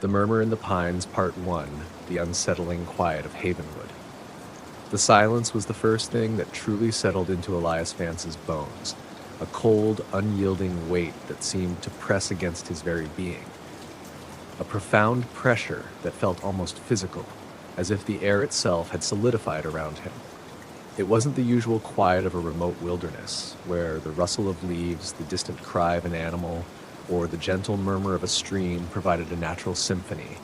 The Murmur in the Pines, Part 1, The Unsettling Quiet of Havenwood. The silence was the first thing that truly settled into Elias Vance's bones, a cold, unyielding weight that seemed to press against his very being. A profound pressure that felt almost physical, as if the air itself had solidified around him. It wasn't the usual quiet of a remote wilderness, where the rustle of leaves, the distant cry of an animal, or the gentle murmur of a stream provided a natural symphony,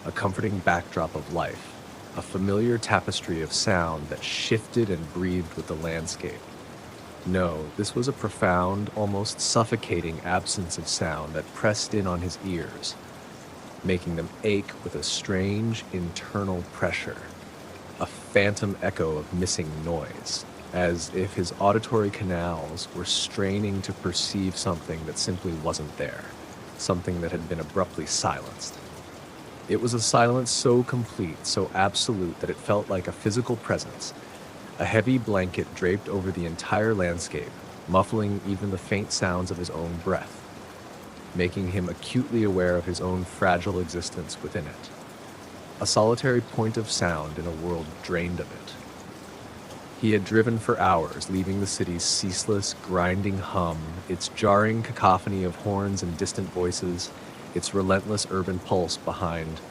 a comforting backdrop of life, a familiar tapestry of sound that shifted and breathed with the landscape. No, this was a profound, almost suffocating absence of sound that pressed in on his ears, making them ache with a strange internal pressure, a phantom echo of missing noise, as if his auditory canals were straining to perceive something that simply wasn't there, something that had been abruptly silenced. It was a silence so complete, so absolute, that it felt like a physical presence. A heavy blanket draped over the entire landscape, muffling even the faint sounds of his own breath, making him acutely aware of his own fragile existence within it. A solitary point of sound in a world drained of it. He had driven for hours, leaving the city's ceaseless, grinding hum, its jarring cacophony of horns and distant voices, its relentless urban pulse behind,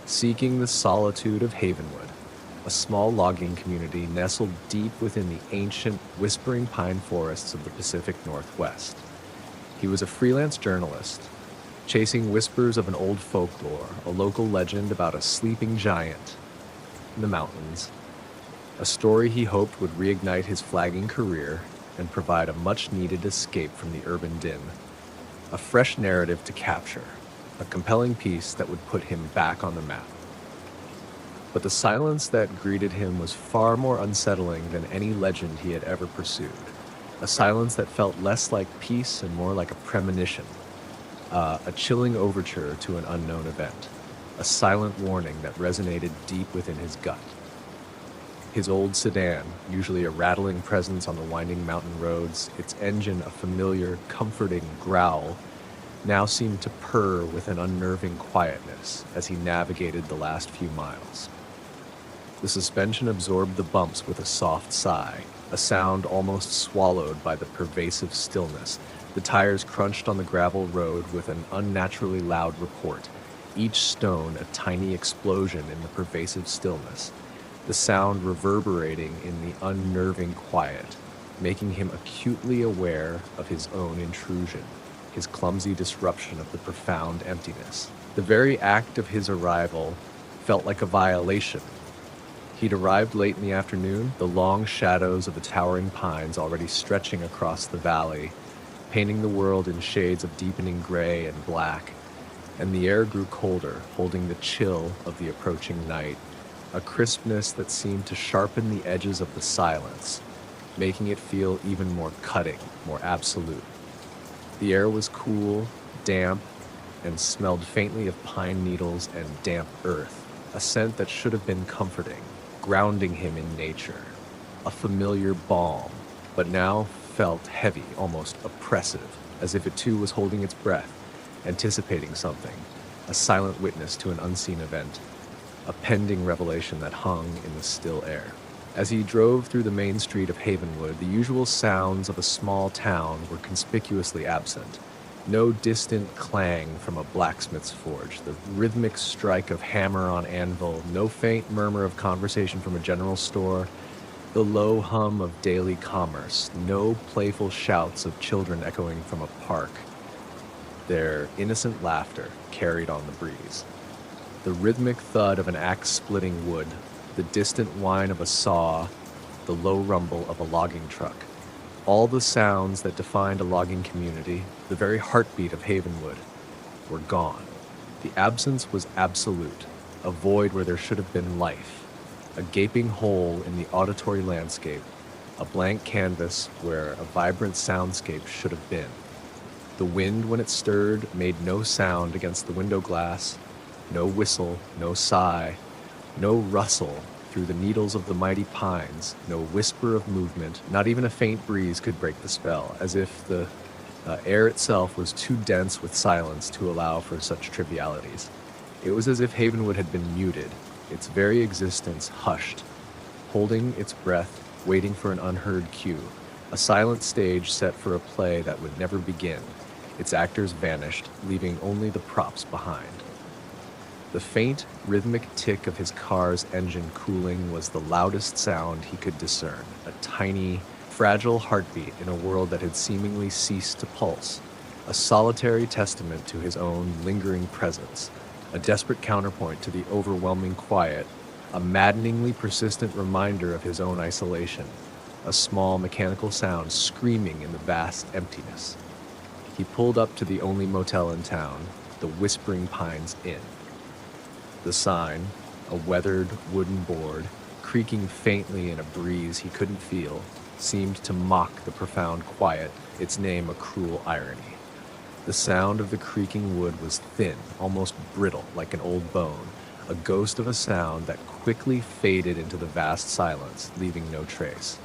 seeking the solitude of Havenwood, a small logging community nestled deep within the ancient, whispering pine forests of the Pacific Northwest. He was a freelance journalist, chasing whispers of an old folklore, a local legend about a sleeping giant in the mountains, a story he hoped would reignite his flagging career and provide a much-needed escape from the urban din, a fresh narrative to capture, a compelling piece that would put him back on the map. But the silence that greeted him was far more unsettling than any legend he had ever pursued, a silence that felt less like peace and more like a premonition, a chilling overture to an unknown event, a silent warning that resonated deep within his gut. His old sedan, usually a rattling presence on the winding mountain roads, its engine a familiar, comforting growl, now seemed to purr with an unnerving quietness as he navigated the last few miles. The suspension absorbed the bumps with a soft sigh, a sound almost swallowed by the pervasive stillness. The tires crunched on the gravel road with an unnaturally loud report, each stone a tiny explosion in the pervasive stillness, the sound reverberating in the unnerving quiet, making him acutely aware of his own intrusion, his clumsy disruption of the profound emptiness. The very act of his arrival felt like a violation. He'd arrived late in the afternoon, the long shadows of the towering pines already stretching across the valley, painting the world in shades of deepening gray and black, and the air grew colder, holding the chill of the approaching night, a crispness that seemed to sharpen the edges of the silence, making it feel even more cutting, more absolute. The air was cool, damp, and smelled faintly of pine needles and damp earth, a scent that should have been comforting, grounding him in nature, a familiar balm, but now felt heavy, almost oppressive, as if it too was holding its breath, anticipating something, a silent witness to an unseen event, a pending revelation that hung in the still air. As he drove through the main street of Havenwood, the usual sounds of a small town were conspicuously absent. No distant clang from a blacksmith's forge, the rhythmic strike of hammer on anvil, no faint murmur of conversation from a general store, the low hum of daily commerce, no playful shouts of children echoing from a park, their innocent laughter carried on the breeze. The rhythmic thud of an axe splitting wood, the distant whine of a saw, the low rumble of a logging truck. All the sounds that defined a logging community, the very heartbeat of Havenwood, were gone. The absence was absolute, a void where there should have been life, a gaping hole in the auditory landscape, a blank canvas where a vibrant soundscape should have been. The wind, when it stirred, made no sound against the window glass, no whistle, no sigh, no rustle through the needles of the mighty pines, no whisper of movement, not even a faint breeze could break the spell, as if the air itself was too dense with silence to allow for such trivialities. It was as if Havenwood had been muted, its very existence hushed, holding its breath, waiting for an unheard cue, a silent stage set for a play that would never begin. Its actors vanished, leaving only the props behind. The faint, rhythmic tick of his car's engine cooling was the loudest sound he could discern, a tiny, fragile heartbeat in a world that had seemingly ceased to pulse, a solitary testament to his own lingering presence, a desperate counterpoint to the overwhelming quiet, a maddeningly persistent reminder of his own isolation, a small mechanical sound screaming in the vast emptiness. He pulled up to the only motel in town, the Whispering Pines Inn. The sign, a weathered wooden board, creaking faintly in a breeze he couldn't feel, seemed to mock the profound quiet, its name a cruel irony. The sound of the creaking wood was thin, almost brittle, like an old bone, a ghost of a sound that quickly faded into the vast silence, leaving no trace.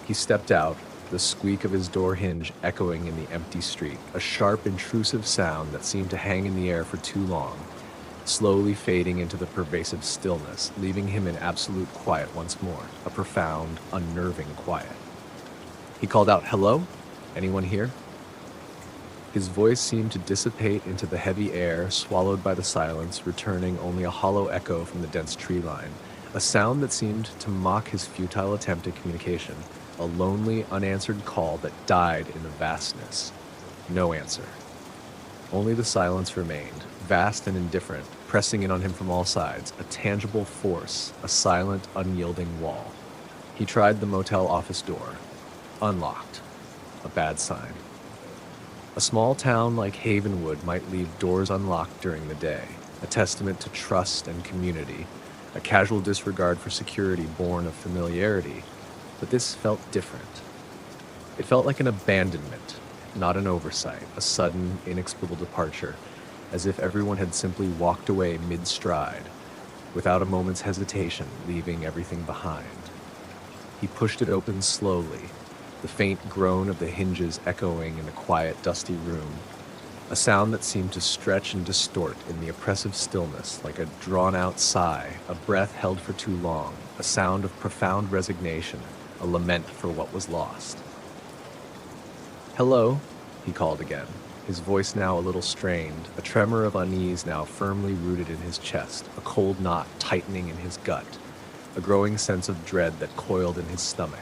He stepped out, the squeak of his door hinge echoing in the empty street, a sharp, intrusive sound that seemed to hang in the air for too long, slowly fading into the pervasive stillness, leaving him in absolute quiet once more, a profound, unnerving quiet. He called out, "Hello? Anyone here?" His voice seemed to dissipate into the heavy air, swallowed by the silence, returning only a hollow echo from the dense tree line, a sound that seemed to mock his futile attempt at communication, a lonely, unanswered call that died in the vastness. No answer. Only the silence remained, vast and indifferent, pressing in on him from all sides, a tangible force, a silent, unyielding wall. He tried the motel office door. Unlocked. A bad sign. A small town like Havenwood might leave doors unlocked during the day, a testament to trust and community, a casual disregard for security born of familiarity, but this felt different. It felt like an abandonment, not an oversight, a sudden, inexplicable departure, as if everyone had simply walked away mid-stride, without a moment's hesitation, leaving everything behind. He pushed it open slowly, the faint groan of the hinges echoing in the quiet, dusty room, a sound that seemed to stretch and distort in the oppressive stillness like a drawn-out sigh, a breath held for too long, a sound of profound resignation, a lament for what was lost. "Hello," he called again, his voice now a little strained, a tremor of unease now firmly rooted in his chest, a cold knot tightening in his gut, a growing sense of dread that coiled in his stomach.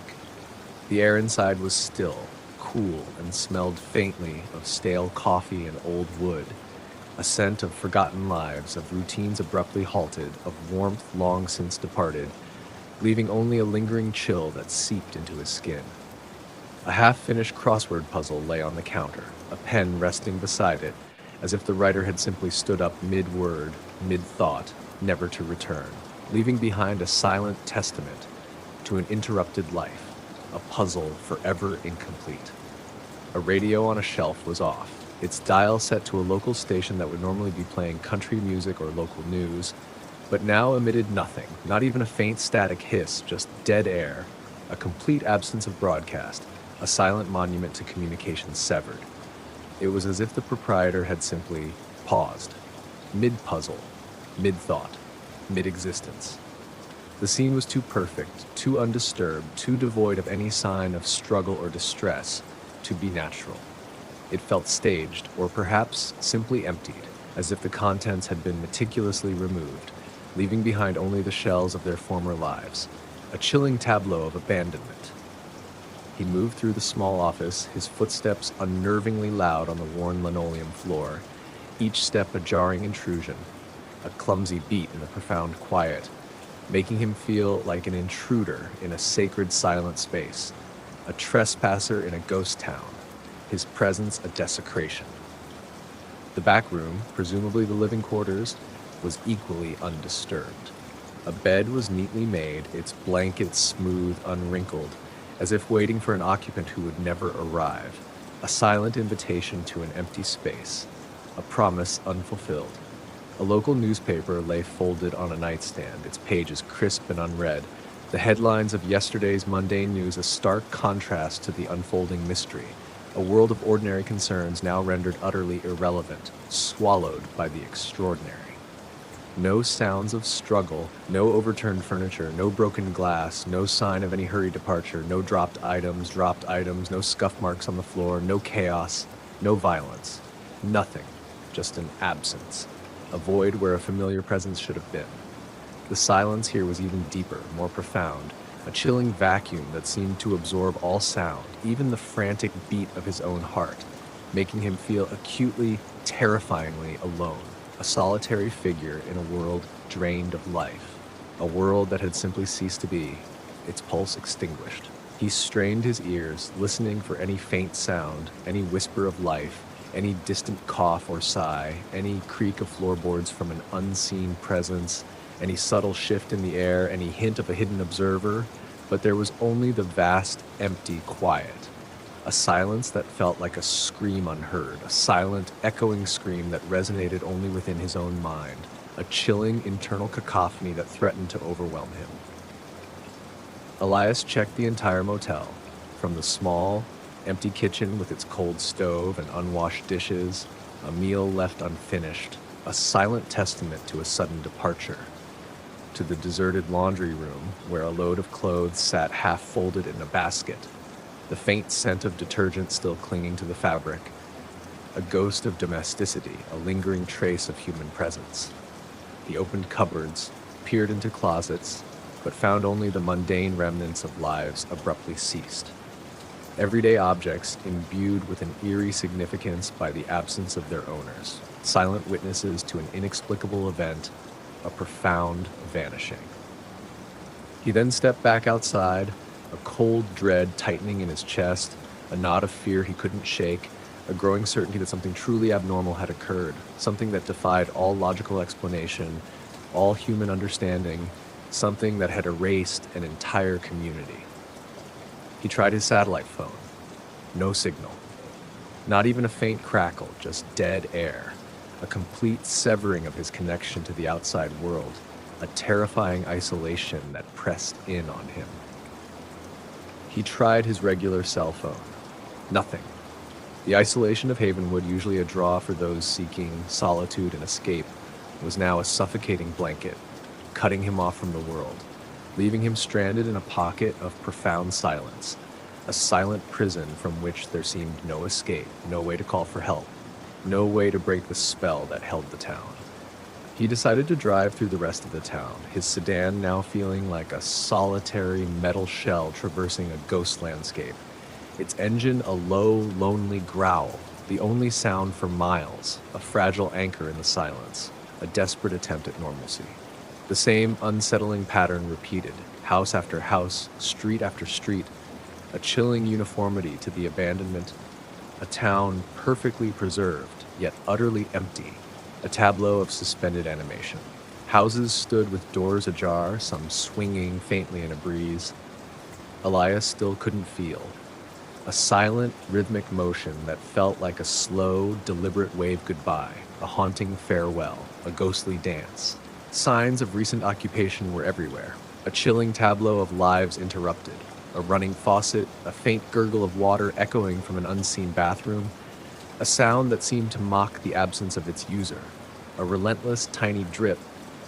The air inside was still, cool, and smelled faintly of stale coffee and old wood, a scent of forgotten lives, of routines abruptly halted, of warmth long since departed, leaving only a lingering chill that seeped into his skin. A half-finished crossword puzzle lay on the counter, a pen resting beside it, as if the writer had simply stood up mid-word, mid-thought, never to return, leaving behind a silent testament to an interrupted life, a puzzle forever incomplete. A radio on a shelf was off, its dial set to a local station that would normally be playing country music or local news, but now emitted nothing, not even a faint static hiss, just dead air, a complete absence of broadcast, a silent monument to communication severed. It was as if the proprietor had simply paused, mid-puzzle, mid-thought, mid-existence. The scene was too perfect, too undisturbed, too devoid of any sign of struggle or distress to be natural. It felt staged, or perhaps simply emptied, as if the contents had been meticulously removed, leaving behind only the shells of their former lives, a chilling tableau of abandonment. He moved through the small office, his footsteps unnervingly loud on the worn linoleum floor, each step a jarring intrusion, a clumsy beat in the profound quiet, making him feel like an intruder in a sacred silent space, a trespasser in a ghost town, his presence a desecration. The back room, presumably the living quarters, was equally undisturbed. A bed was neatly made, its blankets smooth, unwrinkled, as if waiting for an occupant who would never arrive, a silent invitation to an empty space, a promise unfulfilled. A local newspaper lay folded on a nightstand, its pages crisp and unread, the headlines of yesterday's mundane news a stark contrast to the unfolding mystery, a world of ordinary concerns now rendered utterly irrelevant, swallowed by the extraordinary. No sounds of struggle, no overturned furniture, no broken glass, no sign of any hurried departure, no dropped items, no scuff marks on the floor, no chaos, no violence. Nothing, just an absence, a void where a familiar presence should have been. The silence here was even deeper, more profound, a chilling vacuum that seemed to absorb all sound, even the frantic beat of his own heart, making him feel acutely, terrifyingly alone, a solitary figure in a world drained of life, a world that had simply ceased to be, its pulse extinguished. He strained his ears, listening for any faint sound, any whisper of life, any distant cough or sigh, any creak of floorboards from an unseen presence, any subtle shift in the air, any hint of a hidden observer, but there was only the vast, empty quiet. A silence that felt like a scream unheard, a silent, echoing scream that resonated only within his own mind, a chilling internal cacophony that threatened to overwhelm him. Elias checked the entire motel, from the small, empty kitchen with its cold stove and unwashed dishes, a meal left unfinished, a silent testament to a sudden departure, to the deserted laundry room where a load of clothes sat half folded in a basket, the faint scent of detergent still clinging to the fabric, a ghost of domesticity, a lingering trace of human presence. He opened cupboards, peered into closets, but found only the mundane remnants of lives abruptly ceased. Everyday objects imbued with an eerie significance by the absence of their owners, silent witnesses to an inexplicable event, a profound vanishing. He then stepped back outside, a cold dread tightening in his chest, a knot of fear he couldn't shake, a growing certainty that something truly abnormal had occurred, something that defied all logical explanation, all human understanding, something that had erased an entire community. He tried his satellite phone. No signal. Not even a faint crackle, just dead air. A complete severing of his connection to the outside world, a terrifying isolation that pressed in on him. He tried his regular cell phone. Nothing. The isolation of Havenwood, usually a draw for those seeking solitude and escape, was now a suffocating blanket, cutting him off from the world, leaving him stranded in a pocket of profound silence, a silent prison from which there seemed no escape, no way to call for help, no way to break the spell that held the town. He decided to drive through the rest of the town, his sedan now feeling like a solitary metal shell traversing a ghost landscape, its engine a low, lonely growl, the only sound for miles, a fragile anchor in the silence, a desperate attempt at normalcy. The same unsettling pattern repeated, house after house, street after street, a chilling uniformity to the abandonment, a town perfectly preserved, yet utterly empty, a tableau of suspended animation. Houses stood with doors ajar, some swinging faintly in a breeze. Elias still couldn't feel. A silent, rhythmic motion that felt like a slow, deliberate wave goodbye, a haunting farewell, a ghostly dance. Signs of recent occupation were everywhere, a chilling tableau of lives interrupted, a running faucet, a faint gurgle of water echoing from an unseen bathroom, a sound that seemed to mock the absence of its user, a relentless tiny drip,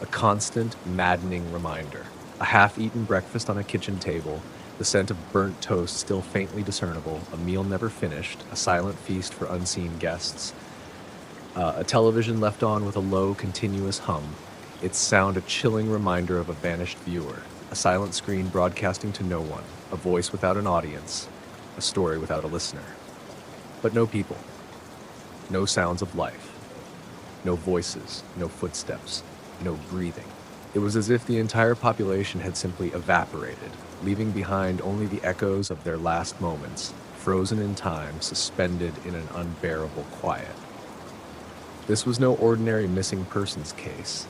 a constant, maddening reminder, a half-eaten breakfast on a kitchen table, the scent of burnt toast still faintly discernible, a meal never finished, a silent feast for unseen guests, a television left on with a low, continuous hum, its sound a chilling reminder of a vanished viewer, a silent screen broadcasting to no one, a voice without an audience, a story without a listener. But no people, no sounds of life, no voices, no footsteps, no breathing. It was as if the entire population had simply evaporated, leaving behind only the echoes of their last moments, frozen in time, suspended in an unbearable quiet. This was no ordinary missing persons case.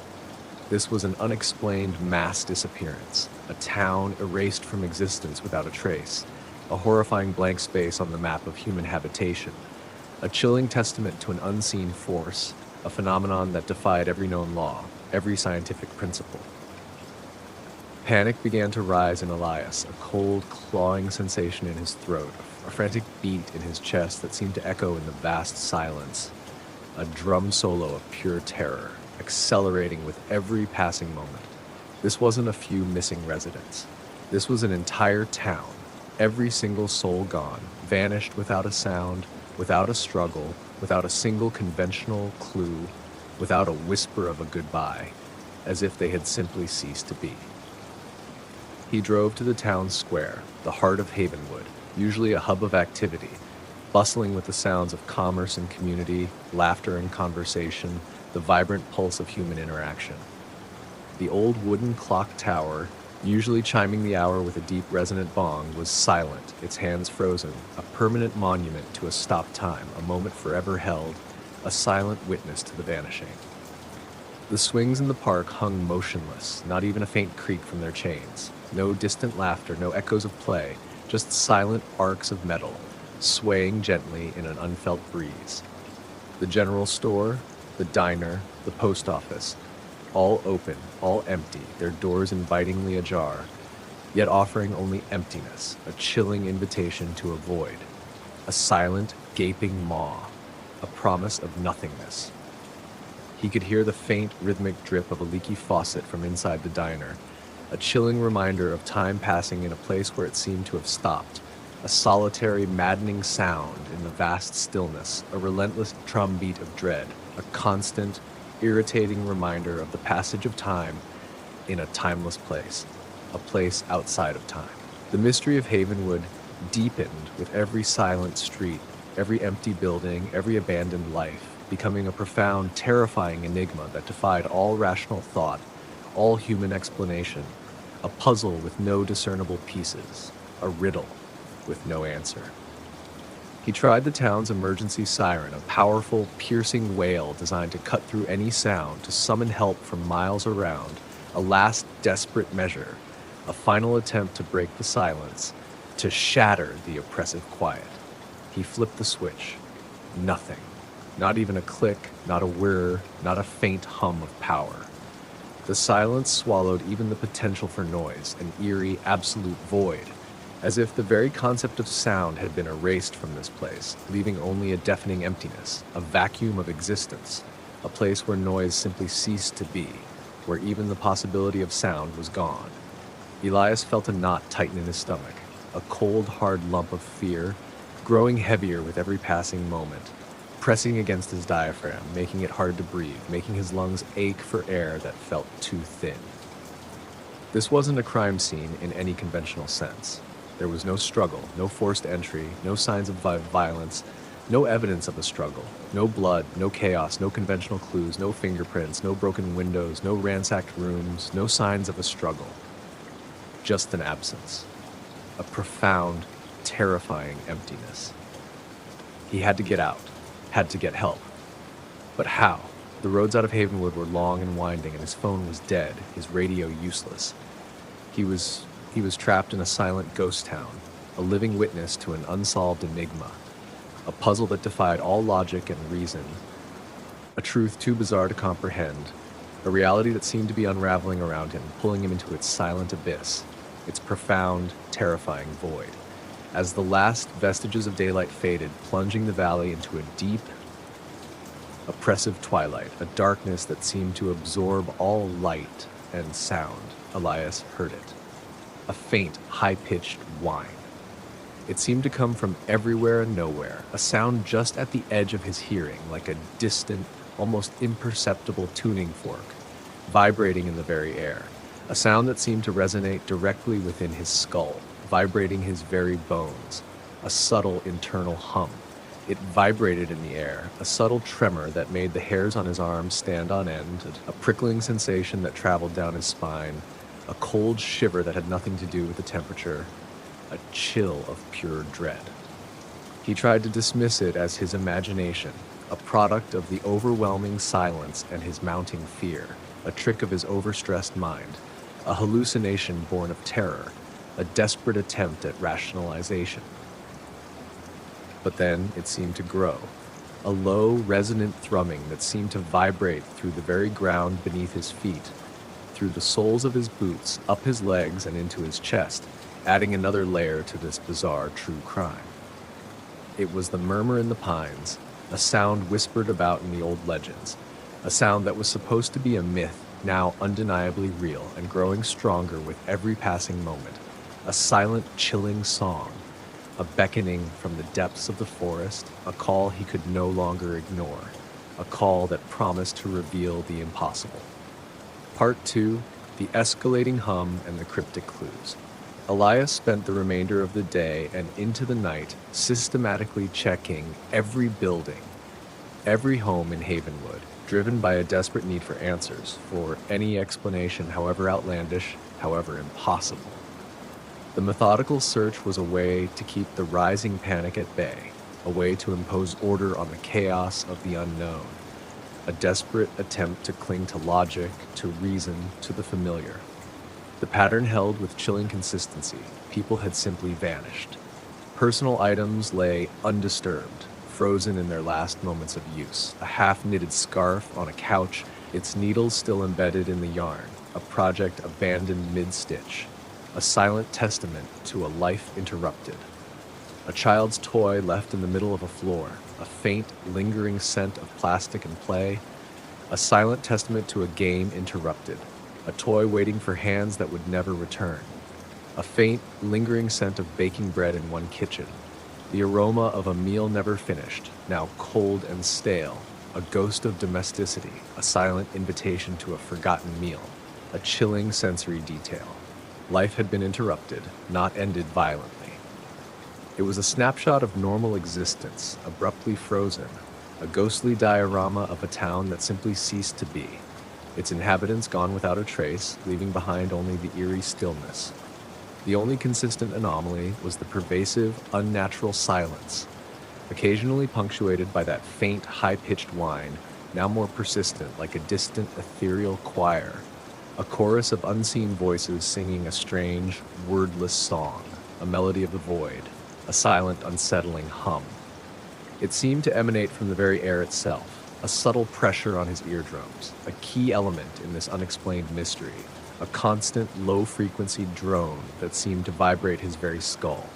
This was an unexplained mass disappearance, a town erased from existence without a trace, a horrifying blank space on the map of human habitation, a chilling testament to an unseen force, a phenomenon that defied every known law, every scientific principle. Panic began to rise in Elias, a cold, clawing sensation in his throat, a frantic beat in his chest that seemed to echo in the vast silence, a drum solo of pure terror. accelerating with every passing moment. This wasn't a few missing residents. This was an entire town, every single soul gone, vanished without a sound, without a struggle, without a single conventional clue, without a whisper of a goodbye, as if they had simply ceased to be. He drove to the town square, the heart of Havenwood, usually a hub of activity, bustling with the sounds of commerce and community, laughter and conversation, the vibrant pulse of human interaction. The old wooden clock tower, usually chiming the hour with a deep resonant bong, was silent, its hands frozen, a permanent monument to a stopped time, a moment forever held, a silent witness to the vanishing. The swings in the park hung motionless, not even a faint creak from their chains. No distant laughter, no echoes of play, just silent arcs of metal, swaying gently in an unfelt breeze. The general store, the diner, the post office, all open, all empty, their doors invitingly ajar, yet offering only emptiness, a chilling invitation to avoid, a silent, gaping maw, a promise of nothingness. He could hear the faint, rhythmic drip of a leaky faucet from inside the diner, a chilling reminder of time passing in a place where it seemed to have stopped, a solitary, maddening sound in the vast stillness, a relentless drumbeat of dread, a constant, irritating reminder of the passage of time in a timeless place, a place outside of time. The mystery of Havenwood deepened with every silent street, every empty building, every abandoned life, becoming a profound, terrifying enigma that defied all rational thought, all human explanation, a puzzle with no discernible pieces, a riddle with no answer. He tried the town's emergency siren, a powerful, piercing wail designed to cut through any sound, to summon help from miles around, a last desperate measure, a final attempt to break the silence, to shatter the oppressive quiet. He flipped the switch. Nothing. Not even a click, not a whir, not a faint hum of power. The silence swallowed even the potential for noise, an eerie, absolute void, as if the very concept of sound had been erased from this place, leaving only a deafening emptiness, a vacuum of existence, a place where noise simply ceased to be, where even the possibility of sound was gone. Elias felt a knot tighten in his stomach, a cold, hard lump of fear, growing heavier with every passing moment, pressing against his diaphragm, making it hard to breathe, making his lungs ache for air that felt too thin. This wasn't a crime scene in any conventional sense. There was no struggle, no forced entry, no signs of violence, no evidence of a struggle, no blood, no chaos, no conventional clues, no fingerprints, no broken windows, no ransacked rooms, no signs of a struggle. Just an absence. A profound, terrifying emptiness. He had to get out, had to get help. But how? The roads out of Havenwood were long and winding, and his phone was dead, his radio useless. He was trapped in a silent ghost town, a living witness to an unsolved enigma, a puzzle that defied all logic and reason, a truth too bizarre to comprehend, a reality that seemed to be unraveling around him, pulling him into its silent abyss, its profound, terrifying void. As the last vestiges of daylight faded, plunging the valley into a deep, oppressive twilight, a darkness that seemed to absorb all light and sound, Elias heard it. A faint, high-pitched whine. It seemed to come from everywhere and nowhere, a sound just at the edge of his hearing, like a distant, almost imperceptible tuning fork, vibrating in the very air, a sound that seemed to resonate directly within his skull, vibrating his very bones, a subtle internal hum. It vibrated in the air, a subtle tremor that made the hairs on his arms stand on end, a prickling sensation that traveled down his spine, a cold shiver that had nothing to do with the temperature, a chill of pure dread. He tried to dismiss it as his imagination, a product of the overwhelming silence and his mounting fear, a trick of his overstressed mind, a hallucination born of terror, a desperate attempt at rationalization. But then it seemed to grow, a low, resonant thrumming that seemed to vibrate through the very ground beneath his feet, through the soles of his boots, up his legs and into his chest, adding another layer to this bizarre true crime. It was the murmur in the pines, a sound whispered about in the old legends, A sound that was supposed to be a myth, now undeniably real and growing stronger with every passing moment. A silent, chilling song, a beckoning from the depths of the forest, a call he could no longer ignore, a call that promised to reveal the impossible. Part 2, the escalating hum and the cryptic clues. Elias spent the remainder of the day and into the night systematically checking every building, every home in Havenwood, driven by a desperate need for answers, for any explanation, however outlandish, however impossible. The methodical search was a way to keep the rising panic at bay, a way to impose order on the chaos of the unknown, a desperate attempt to cling to logic, to reason, to the familiar. The pattern held with chilling consistency. People had simply vanished. Personal items lay undisturbed, frozen in their last moments of use. A half-knitted scarf on a couch, its needles still embedded in the yarn, a project abandoned mid-stitch, a silent testament to a life interrupted. A child's toy left in the middle of a floor, a faint, lingering scent of plastic and play, a silent testament to a game interrupted, a toy waiting for hands that would never return, a faint, lingering scent of baking bread in one kitchen, the aroma of a meal never finished, now cold and stale, a ghost of domesticity, a silent invitation to a forgotten meal, a chilling sensory detail. Life had been interrupted, not ended violently. It was a snapshot of normal existence, abruptly frozen, a ghostly diorama of a town that simply ceased to be, its inhabitants gone without a trace, leaving behind only the eerie stillness. The only consistent anomaly was the pervasive, unnatural silence, occasionally punctuated by that faint, high-pitched whine, now more persistent, like a distant, ethereal choir, a chorus of unseen voices singing a strange, wordless song, a melody of the void, a silent, unsettling hum. It seemed to emanate from the very air itself, a subtle pressure on his eardrums, a key element in this unexplained mystery, a constant, low-frequency drone that seemed to vibrate his very skull,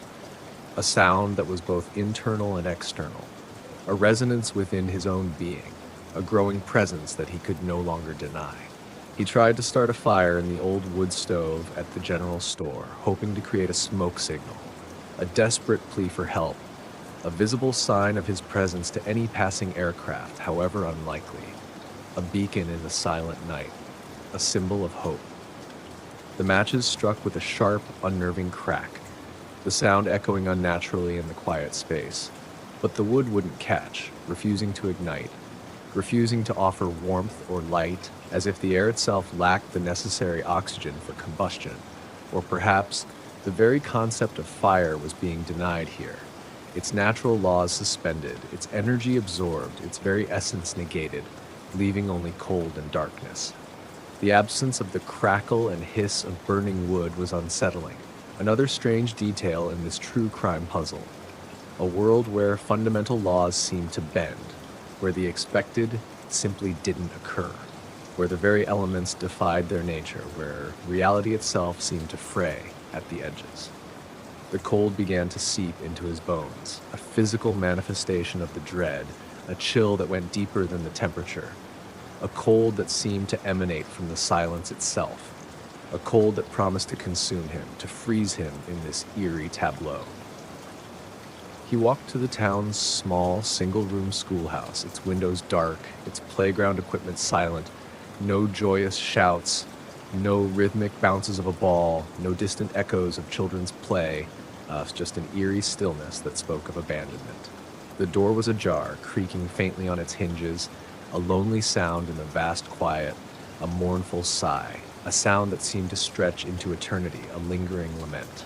a sound that was both internal and external, a resonance within his own being, a growing presence that he could no longer deny. He tried to start a fire in the old wood stove at the general store, hoping to create a smoke signal, a desperate plea for help, a visible sign of his presence to any passing aircraft, however unlikely, a beacon in the silent night, a symbol of hope. The matches struck with a sharp, unnerving crack, the sound echoing unnaturally in the quiet space. But the wood wouldn't catch, refusing to ignite, refusing to offer warmth or light, as if the air itself lacked the necessary oxygen for combustion. Or perhaps the very concept of fire was being denied here, its natural laws suspended, its energy absorbed, its very essence negated, leaving only cold and darkness. The absence of the crackle and hiss of burning wood was unsettling, another strange detail in this true crime puzzle. A world where fundamental laws seemed to bend, where the expected simply didn't occur, where the very elements defied their nature, where reality itself seemed to fray at the edges. The cold began to seep into his bones, a physical manifestation of the dread, a chill that went deeper than the temperature, a cold that seemed to emanate from the silence itself, a cold that promised to consume him, to freeze him in this eerie tableau. He walked to the town's small, single-room schoolhouse, its windows dark, its playground equipment silent, no joyous shouts, no rhythmic bounces of a ball, no distant echoes of children's play, just an eerie stillness that spoke of abandonment. The door was ajar, creaking faintly on its hinges, a lonely sound in the vast quiet, a mournful sigh, a sound that seemed to stretch into eternity, a lingering lament.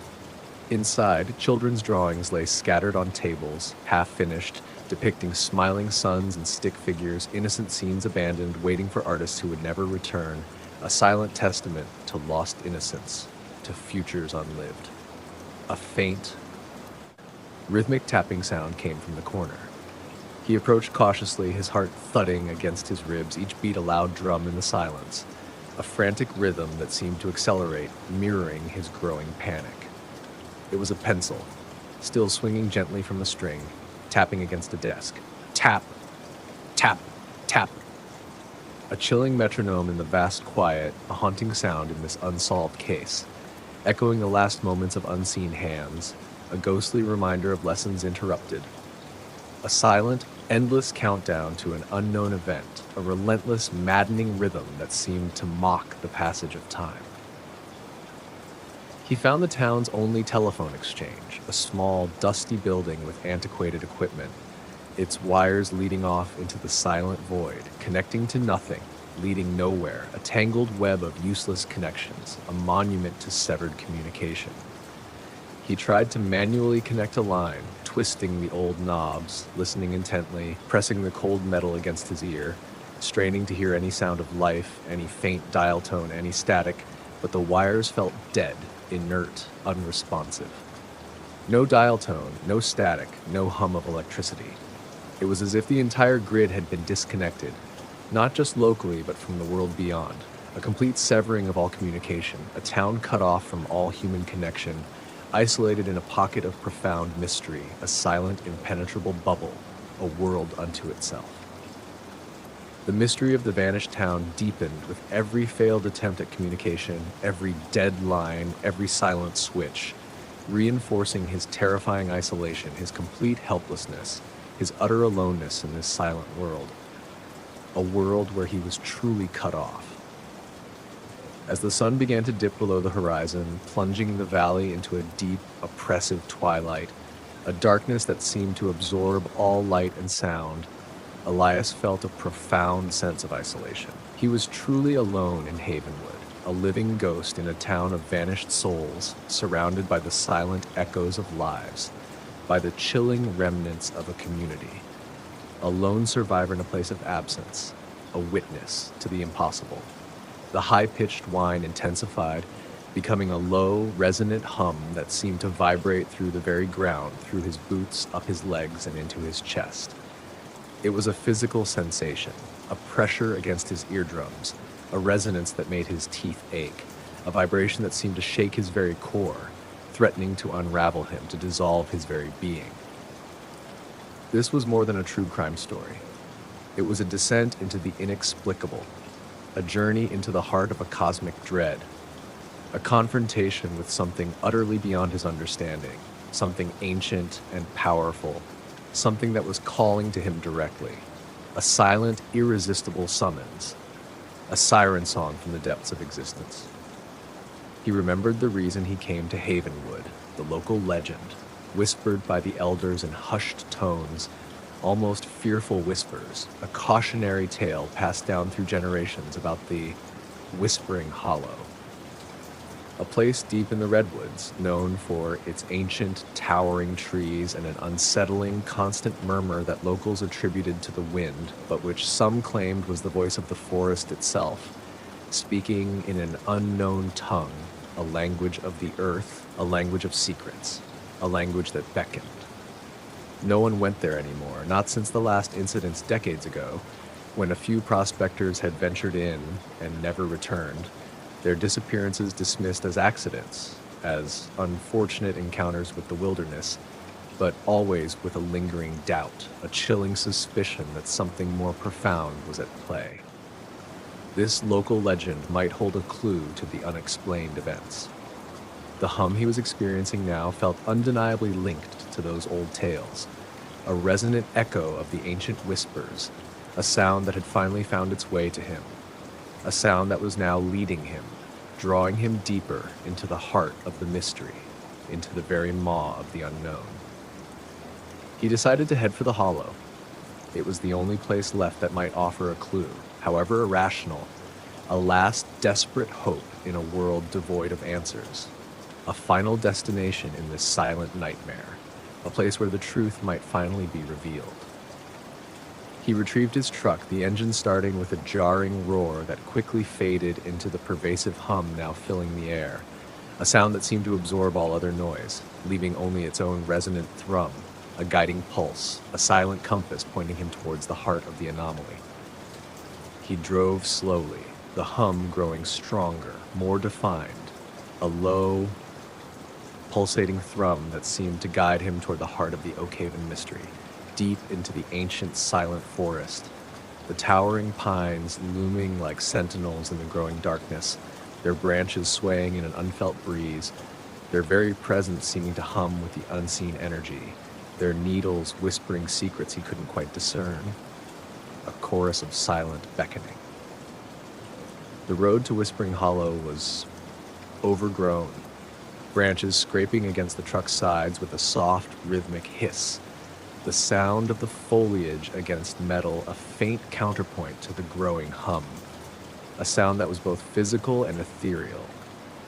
Inside, children's drawings lay scattered on tables, half-finished, depicting smiling suns and stick figures, innocent scenes abandoned, waiting for artists who would never return, a silent testament to lost innocence, to futures unlived. A faint, rhythmic tapping sound came from the corner. He approached cautiously, his heart thudding against his ribs, each beat a loud drum in the silence, a frantic rhythm that seemed to accelerate, mirroring his growing panic. It was a pencil, still swinging gently from a string, tapping against a desk. Tap, tap, tap. A chilling metronome in the vast quiet, a haunting sound in this unsolved case, echoing the last moments of unseen hands, a ghostly reminder of lessons interrupted. A silent, endless countdown to an unknown event, a relentless, maddening rhythm that seemed to mock the passage of time. He found the town's only telephone exchange, a small, dusty building with antiquated equipment, its wires leading off into the silent void, connecting to nothing, leading nowhere, a tangled web of useless connections, a monument to severed communication. He tried to manually connect a line, twisting the old knobs, listening intently, pressing the cold metal against his ear, straining to hear any sound of life, any faint dial tone, any static, but the wires felt dead, inert, unresponsive. No dial tone, no static, no hum of electricity. It was as if the entire grid had been disconnected, not just locally, but from the world beyond. A complete severing of all communication, a town cut off from all human connection, isolated in a pocket of profound mystery, a silent, impenetrable bubble, a world unto itself. The mystery of the vanished town deepened with every failed attempt at communication, every dead line, every silent switch, reinforcing his terrifying isolation, his complete helplessness, his utter aloneness in this silent world, a world where he was truly cut off. As the sun began to dip below the horizon, plunging the valley into a deep, oppressive twilight, a darkness that seemed to absorb all light and sound, Elias felt a profound sense of isolation. He was truly alone in Havenwood, a living ghost in a town of vanished souls, surrounded by the silent echoes of lives, by the chilling remnants of a community, a lone survivor in a place of absence, a witness to the impossible. The high-pitched whine intensified, becoming a low, resonant hum that seemed to vibrate through the very ground, through his boots, up his legs, and into his chest. It was a physical sensation, a pressure against his eardrums, a resonance that made his teeth ache, a vibration that seemed to shake his very core, threatening to unravel him, to dissolve his very being. This was more than a true crime story. It was a descent into the inexplicable, a journey into the heart of a cosmic dread, a confrontation with something utterly beyond his understanding, something ancient and powerful, something that was calling to him directly, a silent, irresistible summons, a siren song from the depths of existence. He remembered the reason he came to Havenwood, the local legend, whispered by the elders in hushed tones, almost fearful whispers, a cautionary tale passed down through generations about the Whispering Hollow, a place deep in the redwoods known for its ancient, towering trees and an unsettling, constant murmur that locals attributed to the wind, but which some claimed was the voice of the forest itself, speaking in an unknown tongue, a language of the earth, a language of secrets, a language that beckoned. No one went there anymore, not since the last incidents decades ago, when a few prospectors had ventured in and never returned, their disappearances dismissed as accidents, as unfortunate encounters with the wilderness, but always with a lingering doubt, a chilling suspicion that something more profound was at play. This local legend might hold a clue to the unexplained events. The hum he was experiencing now felt undeniably linked to those old tales, a resonant echo of the ancient whispers, a sound that had finally found its way to him, a sound that was now leading him, drawing him deeper into the heart of the mystery, into the very maw of the unknown. He decided to head for the hollow. It was the only place left that might offer a clue, however irrational, a last desperate hope in a world devoid of answers, a final destination in this silent nightmare, a place where the truth might finally be revealed. He retrieved his truck, the engine starting with a jarring roar that quickly faded into the pervasive hum now filling the air, a sound that seemed to absorb all other noise, leaving only its own resonant thrum, a guiding pulse, a silent compass pointing him towards the heart of the anomaly. He drove slowly, the hum growing stronger, more defined, a low, pulsating thrum that seemed to guide him toward the heart of the Oakhaven mystery, deep into the ancient silent forest, the towering pines looming like sentinels in the growing darkness, their branches swaying in an unfelt breeze, their very presence seeming to hum with the unseen energy, their needles whispering secrets he couldn't quite discern, a chorus of silent beckoning. The road to Whispering Hollow was overgrown, branches scraping against the truck's sides with a soft, rhythmic hiss, the sound of the foliage against metal a faint counterpoint to the growing hum, a sound that was both physical and ethereal,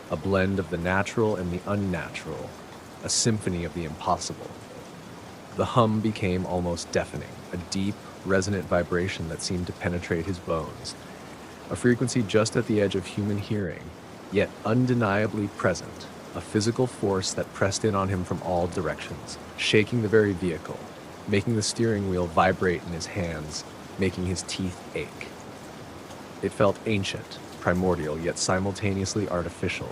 a blend of the natural and the unnatural, a symphony of the impossible. The hum became almost deafening, a deep, resonant vibration that seemed to penetrate his bones, a frequency just at the edge of human hearing, yet undeniably present, a physical force that pressed in on him from all directions, shaking the very vehicle, making the steering wheel vibrate in his hands, making his teeth ache. It felt ancient, primordial, yet simultaneously artificial,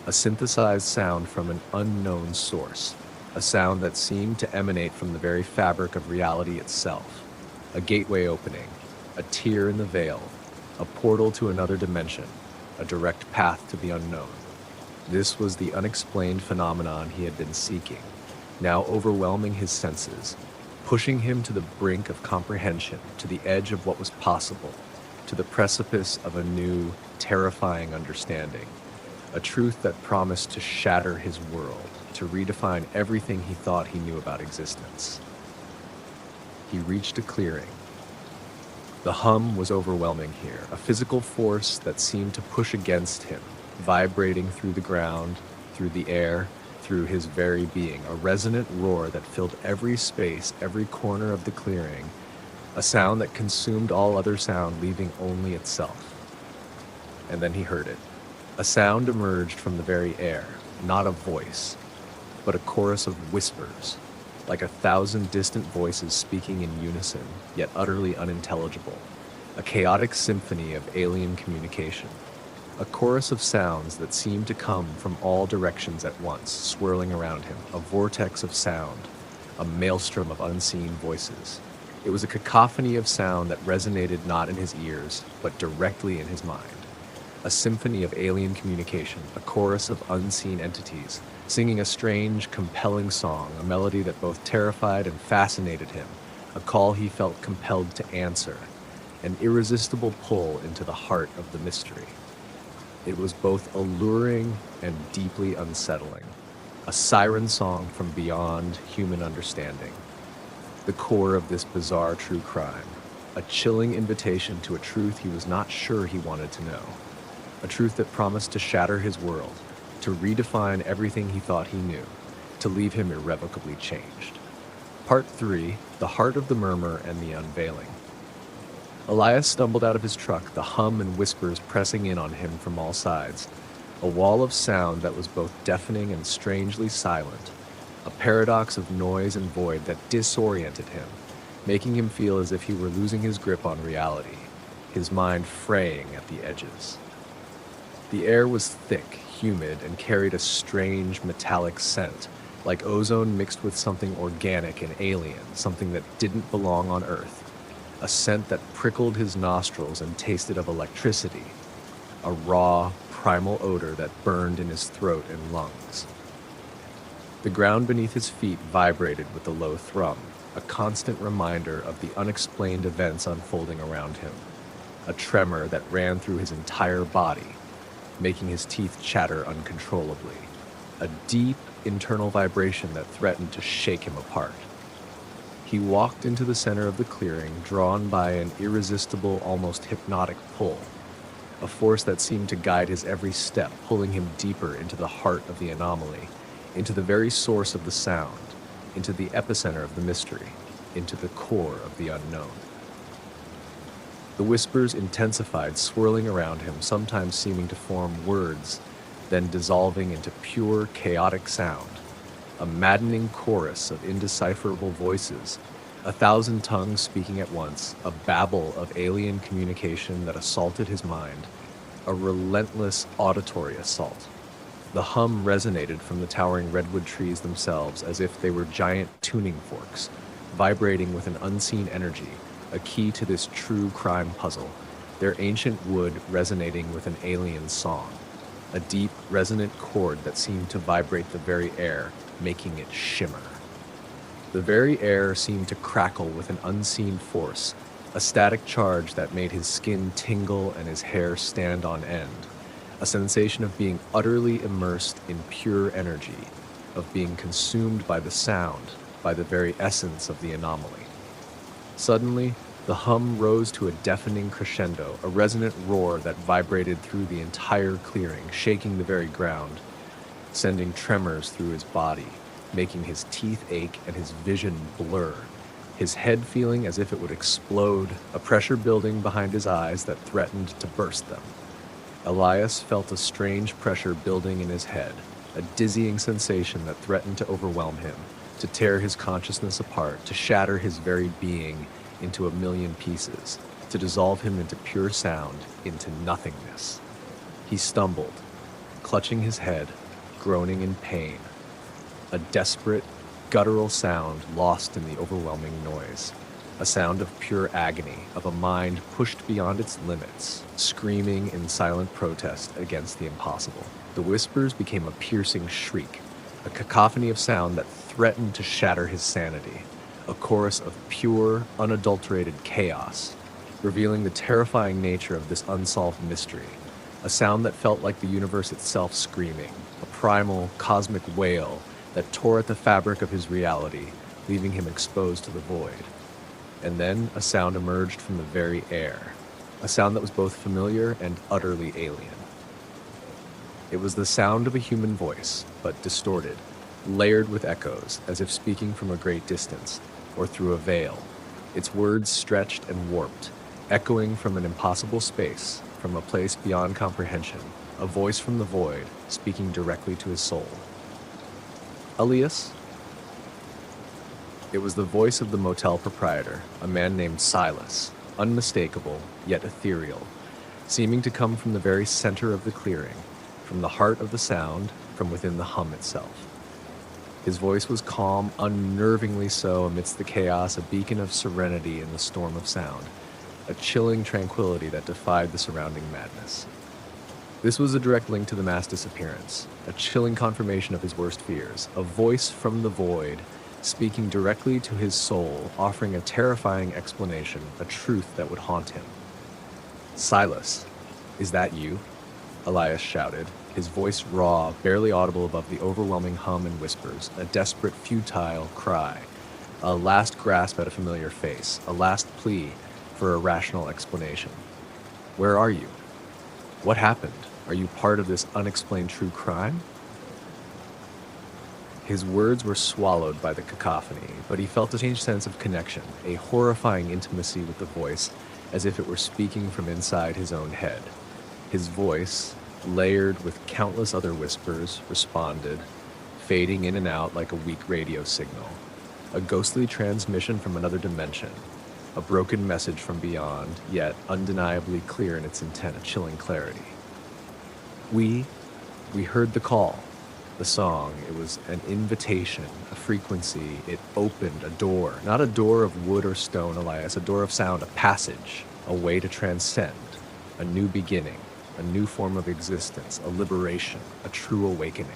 a synthesized sound from an unknown source, a sound that seemed to emanate from the very fabric of reality itself, a gateway opening, a tear in the veil, a portal to another dimension, a direct path to the unknown. This was the unexplained phenomenon he had been seeking, now overwhelming his senses, pushing him to the brink of comprehension, to the edge of what was possible, to the precipice of a new, terrifying understanding, a truth that promised to shatter his world, to redefine everything he thought he knew about existence. He reached a clearing. The hum was overwhelming here, a physical force that seemed to push against him, vibrating through the ground, through the air, through his very being, a resonant roar that filled every space, every corner of the clearing, a sound that consumed all other sound, leaving only itself. And then he heard it. A sound emerged from the very air, not a voice, but a chorus of whispers, like 1,000 distant voices speaking in unison, yet utterly unintelligible, a chaotic symphony of alien communication, a chorus of sounds that seemed to come from all directions at once, swirling around him, a vortex of sound, a maelstrom of unseen voices. It was a cacophony of sound that resonated not in his ears, but directly in his mind. A symphony of alien communication, a chorus of unseen entities, singing a strange, compelling song, a melody that both terrified and fascinated him, a call he felt compelled to answer, an irresistible pull into the heart of the mystery. It was both alluring and deeply unsettling, a siren song from beyond human understanding, the core of this bizarre true crime, a chilling invitation to a truth he was not sure he wanted to know, a truth that promised to shatter his world, to redefine everything he thought he knew, to leave him irrevocably changed. Part 3, The Heart of the Murmur and the Unveiling. Elias stumbled out of his truck, the hum and whispers pressing in on him from all sides, a wall of sound that was both deafening and strangely silent, a paradox of noise and void that disoriented him, making him feel as if he were losing his grip on reality, his mind fraying at the edges. The air was thick, humid, and carried a strange metallic scent, like ozone mixed with something organic and alien, something that didn't belong on Earth, a scent that prickled his nostrils and tasted of electricity, a raw, primal odor that burned in his throat and lungs. The ground beneath his feet vibrated with the low thrum, a constant reminder of the unexplained events unfolding around him, a tremor that ran through his entire body, making his teeth chatter uncontrollably, a deep internal vibration that threatened to shake him apart. He walked into the center of the clearing, drawn by an irresistible, almost hypnotic pull, a force that seemed to guide his every step, pulling him deeper into the heart of the anomaly, into the very source of the sound, into the epicenter of the mystery, into the core of the unknown. The whispers intensified, swirling around him, sometimes seeming to form words, then dissolving into pure, chaotic sound, a maddening chorus of indecipherable voices, 1,000 tongues speaking at once, a babble of alien communication that assaulted his mind, a relentless auditory assault. The hum resonated from the towering redwood trees themselves as if they were giant tuning forks, vibrating with an unseen energy, a key to this true crime puzzle, their ancient wood resonating with an alien song, a deep, resonant chord that seemed to vibrate the very air, making it shimmer. The very air seemed to crackle with an unseen force, a static charge that made his skin tingle and his hair stand on end, a sensation of being utterly immersed in pure energy, of being consumed by the sound, by the very essence of the anomaly. Suddenly, the hum rose to a deafening crescendo, a resonant roar that vibrated through the entire clearing, shaking the very ground, sending tremors through his body, making his teeth ache and his vision blur, his head feeling as if it would explode, a pressure building behind his eyes that threatened to burst them. Elias felt a strange pressure building in his head, a dizzying sensation that threatened to overwhelm him, to tear his consciousness apart, to shatter his very being into a million pieces, to dissolve him into pure sound, into nothingness. He stumbled, clutching his head, groaning in pain, a desperate, guttural sound lost in the overwhelming noise, a sound of pure agony, of a mind pushed beyond its limits, screaming in silent protest against the impossible. The whispers became a piercing shriek, a cacophony of sound that threatened to shatter his sanity, a chorus of pure, unadulterated chaos, revealing the terrifying nature of this unsolved mystery, a sound that felt like the universe itself screaming, a primal, cosmic wail that tore at the fabric of his reality, leaving him exposed to the void. And then a sound emerged from the very air, a sound that was both familiar and utterly alien. It was the sound of a human voice, but distorted, layered with echoes, as if speaking from a great distance, or through a veil, its words stretched and warped, echoing from an impossible space, from a place beyond comprehension, a voice from the void, speaking directly to his soul. Elias? It was the voice of the motel proprietor, a man named Silas, unmistakable, yet ethereal, seeming to come from the very center of the clearing, from the heart of the sound, from within the hum itself. His voice was calm, unnervingly so amidst the chaos, a beacon of serenity in the storm of sound, a chilling tranquility that defied the surrounding madness. This was a direct link to the mass disappearance, a chilling confirmation of his worst fears, a voice from the void, speaking directly to his soul, offering a terrifying explanation, a truth that would haunt him. "Silas, is that you?" Elias shouted, his voice raw, barely audible above the overwhelming hum and whispers, a desperate, futile cry, a last grasp at a familiar face, a last plea for a rational explanation. "Where are you? What happened? Are you part of this unexplained true crime?" His words were swallowed by the cacophony, but he felt a strange sense of connection, a horrifying intimacy with the voice, as if it were speaking from inside his own head. His voice, layered with countless other whispers, responded, fading in and out like a weak radio signal, a ghostly transmission from another dimension, a broken message from beyond, yet undeniably clear in its intent, a chilling clarity. We heard the call. The song, it was an invitation, a frequency. It opened a door, not a door of wood or stone, Elias, a door of sound, a passage, a way to transcend, a new beginning, a new form of existence, a liberation, a true awakening.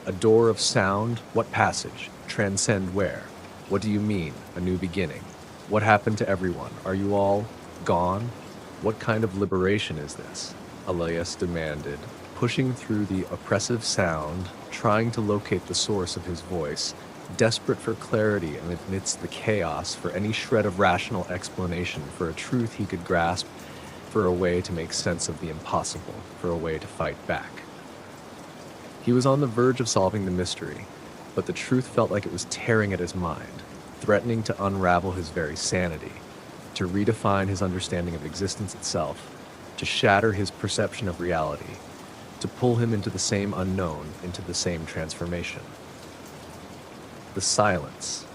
A door of sound, what passage? Transcend where? What do you mean, a new beginning? What happened to everyone? Are you all gone? What kind of liberation is this? Elias demanded, pushing through the oppressive sound, trying to locate the source of his voice, desperate for clarity amidst the chaos, for any shred of rational explanation, for a truth he could grasp, for a way to make sense of the impossible, for a way to fight back. He was on the verge of solving the mystery, but the truth felt like it was tearing at his mind, threatening to unravel his very sanity, to redefine his understanding of existence itself, to shatter his perception of reality, to pull him into the same unknown, into the same transformation. The silence.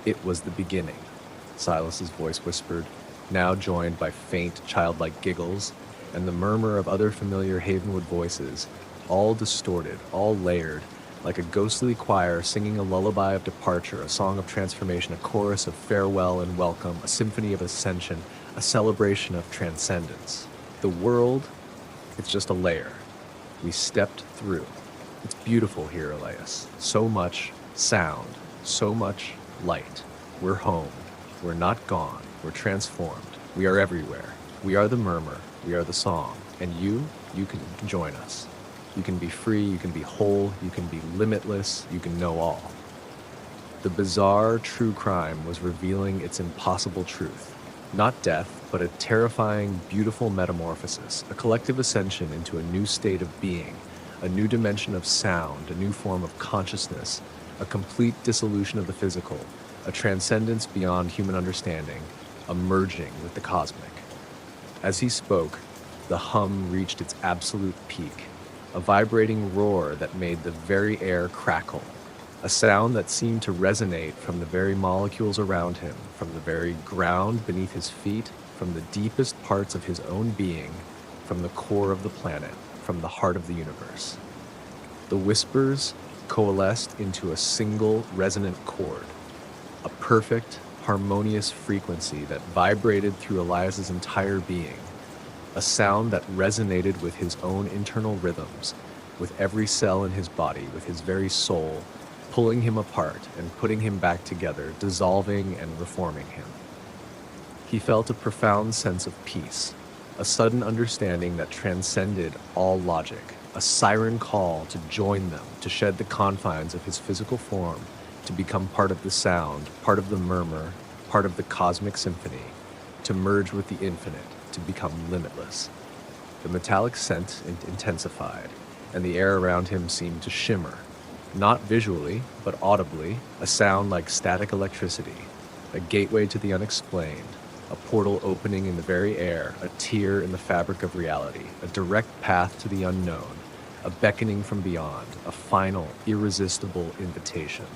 It was the beginning, Silas's voice whispered, now joined by faint, childlike giggles and the murmur of other familiar Havenwood voices, all distorted, all layered, like a ghostly choir singing a lullaby of departure, a song of transformation, a chorus of farewell and welcome, a symphony of ascension, a celebration of transcendence. The world, it's just a layer we stepped through. It's beautiful here, Elias. So much sound, so much light. We're home. We're not gone. We're transformed. We are everywhere. We are the murmur. We are the song. And you can join us. You can be free. You can be whole. You can be limitless. You can know all. The bizarre true crime was revealing its impossible truth. Not death, but a terrifying, beautiful metamorphosis, a collective ascension into a new state of being, a new dimension of sound, a new form of consciousness, a complete dissolution of the physical, a transcendence beyond human understanding, a merging with the cosmic. As he spoke, the hum reached its absolute peak, a vibrating roar that made the very air crackle, a sound that seemed to resonate from the very molecules around him, from the very ground beneath his feet, from the deepest parts of his own being, from the core of the planet, from the heart of the universe. The whispers coalesced into a single resonant chord, a perfect, harmonious frequency that vibrated through Elias's entire being, a sound that resonated with his own internal rhythms, with every cell in his body, with his very soul, pulling him apart and putting him back together, dissolving and reforming him. He felt a profound sense of peace, a sudden understanding that transcended all logic, a siren call to join them, to shed the confines of his physical form, to become part of the sound, part of the murmur, part of the cosmic symphony, to merge with the infinite, to become limitless. The metallic scent intensified, and the air around him seemed to shimmer, not visually, but audibly, a sound like static electricity, a gateway to the unexplained, a portal opening in the very air, a tear in the fabric of reality, a direct path to the unknown, a beckoning from beyond, a final, irresistible invitation.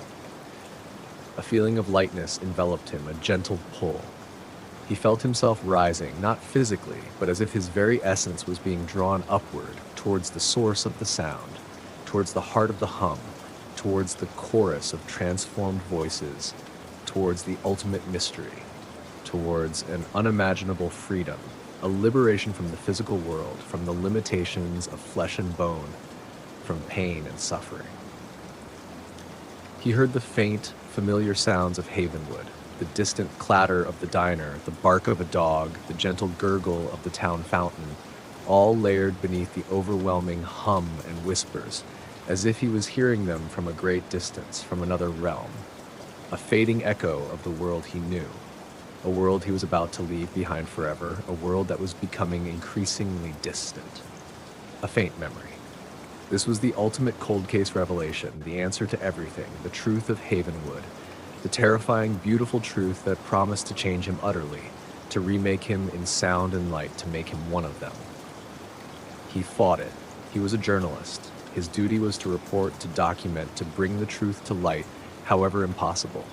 A feeling of lightness enveloped him, a gentle pull. He felt himself rising, not physically, but as if his very essence was being drawn upward, towards the source of the sound, towards the heart of the hum, towards the chorus of transformed voices, towards the ultimate mystery, towards an unimaginable freedom, a liberation from the physical world, from the limitations of flesh and bone, from pain and suffering. He heard the faint, familiar sounds of Havenwood, the distant clatter of the diner, the bark of a dog, the gentle gurgle of the town fountain, all layered beneath the overwhelming hum and whispers, as if he was hearing them from a great distance, from another realm, a fading echo of the world he knew, a world he was about to leave behind forever, a world that was becoming increasingly distant, a faint memory. This was the ultimate cold case revelation, the answer to everything, the truth of Havenwood, the terrifying, beautiful truth that promised to change him utterly, to remake him in sound and light, to make him one of them. He fought it. He was a journalist. His duty was to report, to document, to bring the truth to light, however impossible.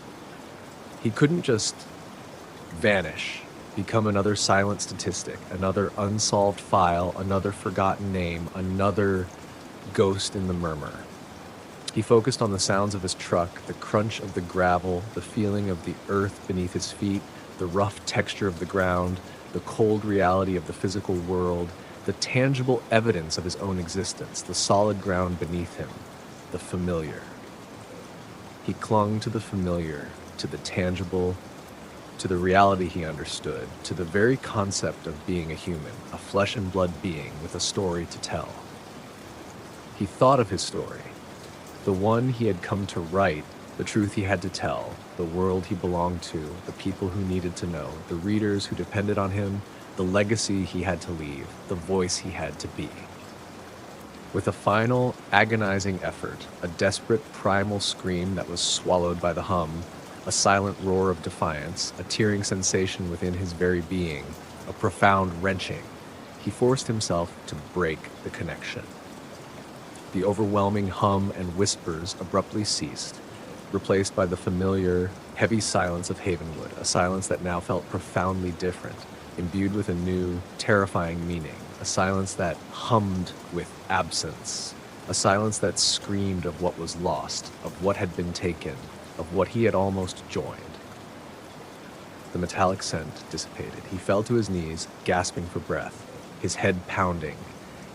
He couldn't just vanish, become another silent statistic, another unsolved file, another forgotten name, another ghost in the murmur. He focused on the sounds of his truck, the crunch of the gravel, the feeling of the earth beneath his feet, the rough texture of the ground, the cold reality of the physical world, the tangible evidence of his own existence, the solid ground beneath him, the familiar. He clung to the familiar, to the tangible, to the reality he understood, to the very concept of being a human, a flesh and blood being with a story to tell. He thought of his story, the one he had come to write, the truth he had to tell, the world he belonged to, the people who needed to know, the readers who depended on him, the legacy he had to leave, the voice he had to be. With a final, agonizing effort, a desperate, primal scream that was swallowed by the hum, a silent roar of defiance, a tearing sensation within his very being, a profound wrenching, he forced himself to break the connection. The overwhelming hum and whispers abruptly ceased, replaced by the familiar, heavy silence of Havenwood, a silence that now felt profoundly different, imbued with a new, terrifying meaning, a silence that hummed with absence, a silence that screamed of what was lost, of what had been taken, of what he had almost joined. The metallic scent dissipated. He fell to his knees, gasping for breath, his head pounding,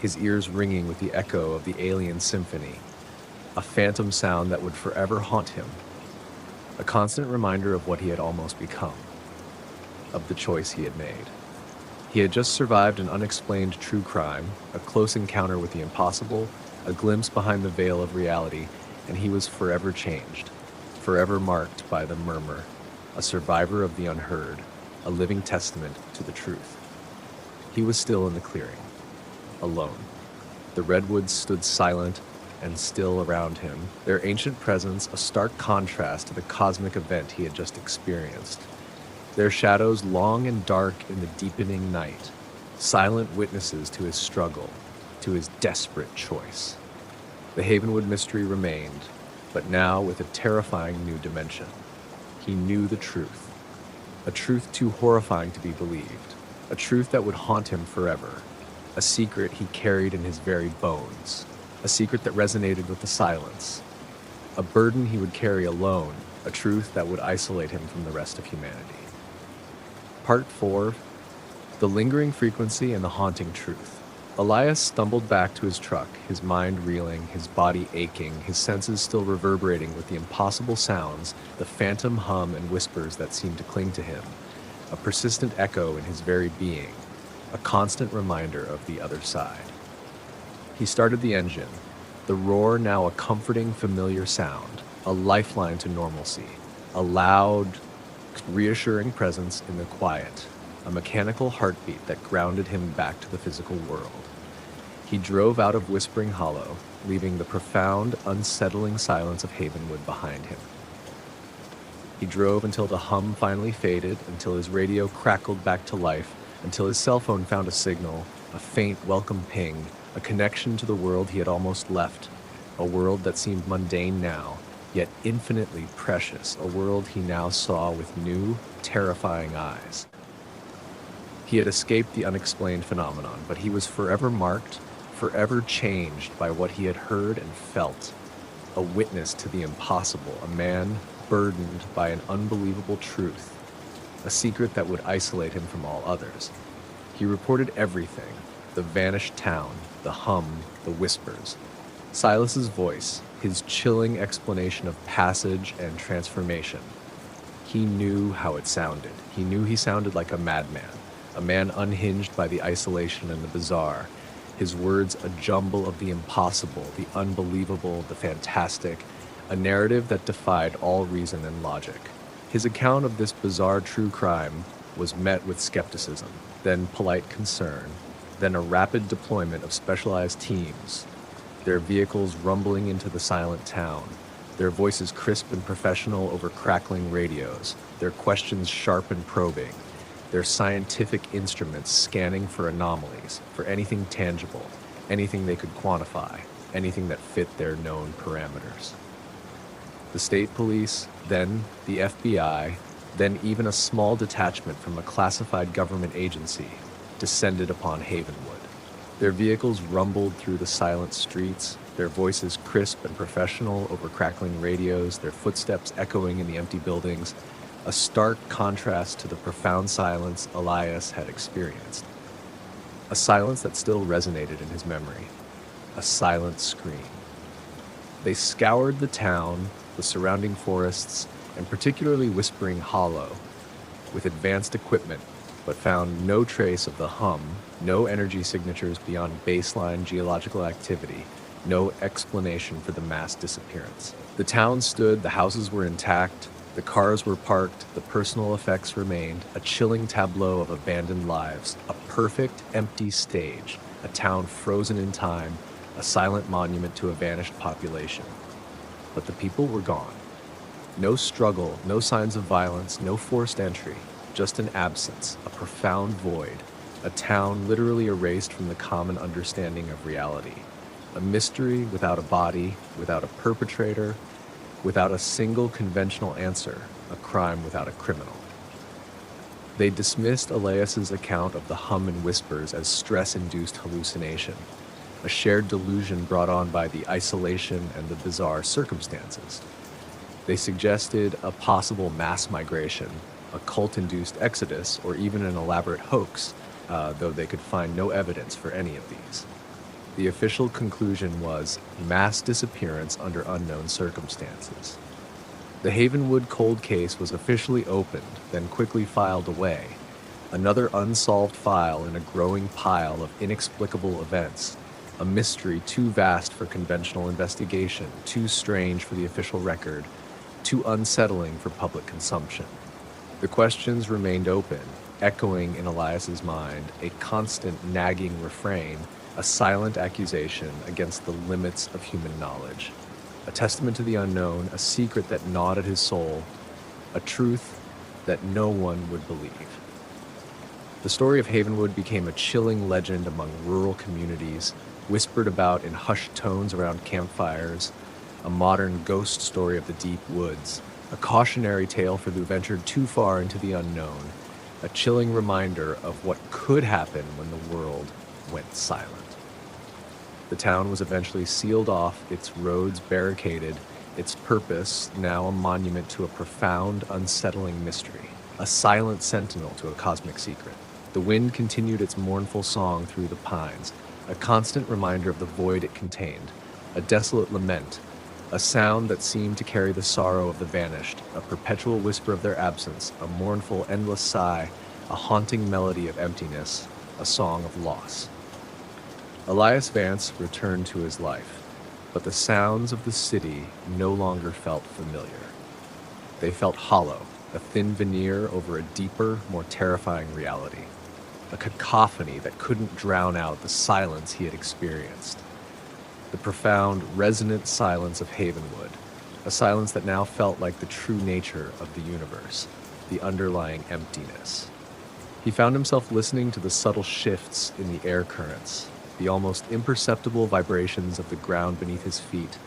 his ears ringing with the echo of the alien symphony, a phantom sound that would forever haunt him, a constant reminder of what he had almost become, of the choice he had made. He had just survived an unexplained true crime, a close encounter with the impossible, a glimpse behind the veil of reality, and he was forever changed, forever marked by the murmur, a survivor of the unheard, a living testament to the truth. He was still in the clearing, alone. The redwoods stood silent and still around him, their ancient presence a stark contrast to the cosmic event he had just experienced. Their shadows long and dark in the deepening night, silent witnesses to his struggle, to his desperate choice. The Havenwood mystery remained, but now with a terrifying new dimension. He knew the truth, a truth too horrifying to be believed, a truth that would haunt him forever, a secret he carried in his very bones, a secret that resonated with the silence, a burden he would carry alone, a truth that would isolate him from the rest of humanity. Part 4, The Lingering Frequency and the Haunting Truth. Elias stumbled back to his truck, his mind reeling, his body aching, his senses still reverberating with the impossible sounds, the phantom hum and whispers that seemed to cling to him, a persistent echo in his very being, a constant reminder of the other side. He started the engine, the roar now a comforting, familiar sound, a lifeline to normalcy, a loud, reassuring presence in the quiet, a mechanical heartbeat that grounded him back to the physical world. He drove out of Whispering Hollow, leaving the profound, unsettling silence of Havenwood behind him. He drove until the hum finally faded, until his radio crackled back to life, until his cell phone found a signal, a faint, welcome ping, a connection to the world he had almost left, a world that seemed mundane now, yet infinitely precious, a world he now saw with new, terrifying eyes. He had escaped the unexplained phenomenon, but he was forever marked, forever changed by what he had heard and felt, a witness to the impossible, a man burdened by an unbelievable truth, a secret that would isolate him from all others. He reported everything, the vanished town, the hum, the whispers. Silas's voice, his chilling explanation of passage and transformation. He knew how it sounded. He knew he sounded like a madman, a man unhinged by the isolation and the bizarre. His words a jumble of the impossible, the unbelievable, the fantastic, a narrative that defied all reason and logic. His account of this bizarre true crime was met with skepticism, then polite concern, then a rapid deployment of specialized teams, their vehicles rumbling into the silent town, their voices crisp and professional over crackling radios, their questions sharp and probing, their scientific instruments scanning for anomalies, for anything tangible, anything they could quantify, anything that fit their known parameters. The state police, then the FBI, then even a small detachment from a classified government agency descended upon Havenwood. Their vehicles rumbled through the silent streets, their voices crisp and professional over crackling radios, their footsteps echoing in the empty buildings, a stark contrast to the profound silence Elias had experienced. A silence that still resonated in his memory, a silent scream. They scoured the town, the surrounding forests, and particularly Whispering Hollow, with advanced equipment, but found no trace of the hum, no energy signatures beyond baseline geological activity, no explanation for the mass disappearance. The town stood, the houses were intact, the cars were parked, the personal effects remained, a chilling tableau of abandoned lives, a perfect empty stage, a town frozen in time, a silent monument to a vanished population. But the people were gone. No struggle, no signs of violence, no forced entry, just an absence, a profound void, a town literally erased from the common understanding of reality. A mystery without a body, without a perpetrator, without a single conventional answer, a crime without a criminal. They dismissed Elias's account of the hum and whispers as stress-induced hallucination. a shared delusion brought on by the isolation and the bizarre circumstances. They suggested a possible mass migration, a cult-induced exodus, or even an elaborate hoax, though they could find no evidence for any of these. The official conclusion was mass disappearance under unknown circumstances. The Havenwood cold case was officially opened, then quickly filed away, another unsolved file in a growing pile of inexplicable events, a mystery too vast for conventional investigation, too strange for the official record, too unsettling for public consumption. The questions remained open, echoing in Elias's mind a constant nagging refrain, a silent accusation against the limits of human knowledge, a testament to the unknown, a secret that gnawed at his soul, a truth that no one would believe. The story of Havenwood became a chilling legend among rural communities, whispered about in hushed tones around campfires, a modern ghost story of the deep woods, a cautionary tale for who ventured too far into the unknown, a chilling reminder of what could happen when the world went silent. The town was eventually sealed off, its roads barricaded, its purpose now a monument to a profound, unsettling mystery, a silent sentinel to a cosmic secret. The wind continued its mournful song through the pines, a constant reminder of the void it contained, a desolate lament, a sound that seemed to carry the sorrow of the vanished, a perpetual whisper of their absence, a mournful, endless sigh, a haunting melody of emptiness, a song of loss. Elias Vance returned to his life, but the sounds of the city no longer felt familiar. They felt hollow, a thin veneer over a deeper, more terrifying reality, a cacophony that couldn't drown out the silence he had experienced. The profound, resonant silence of Havenwood, a silence that now felt like the true nature of the universe, the underlying emptiness. He found himself listening to the subtle shifts in the air currents, the almost imperceptible vibrations of the ground beneath his feet,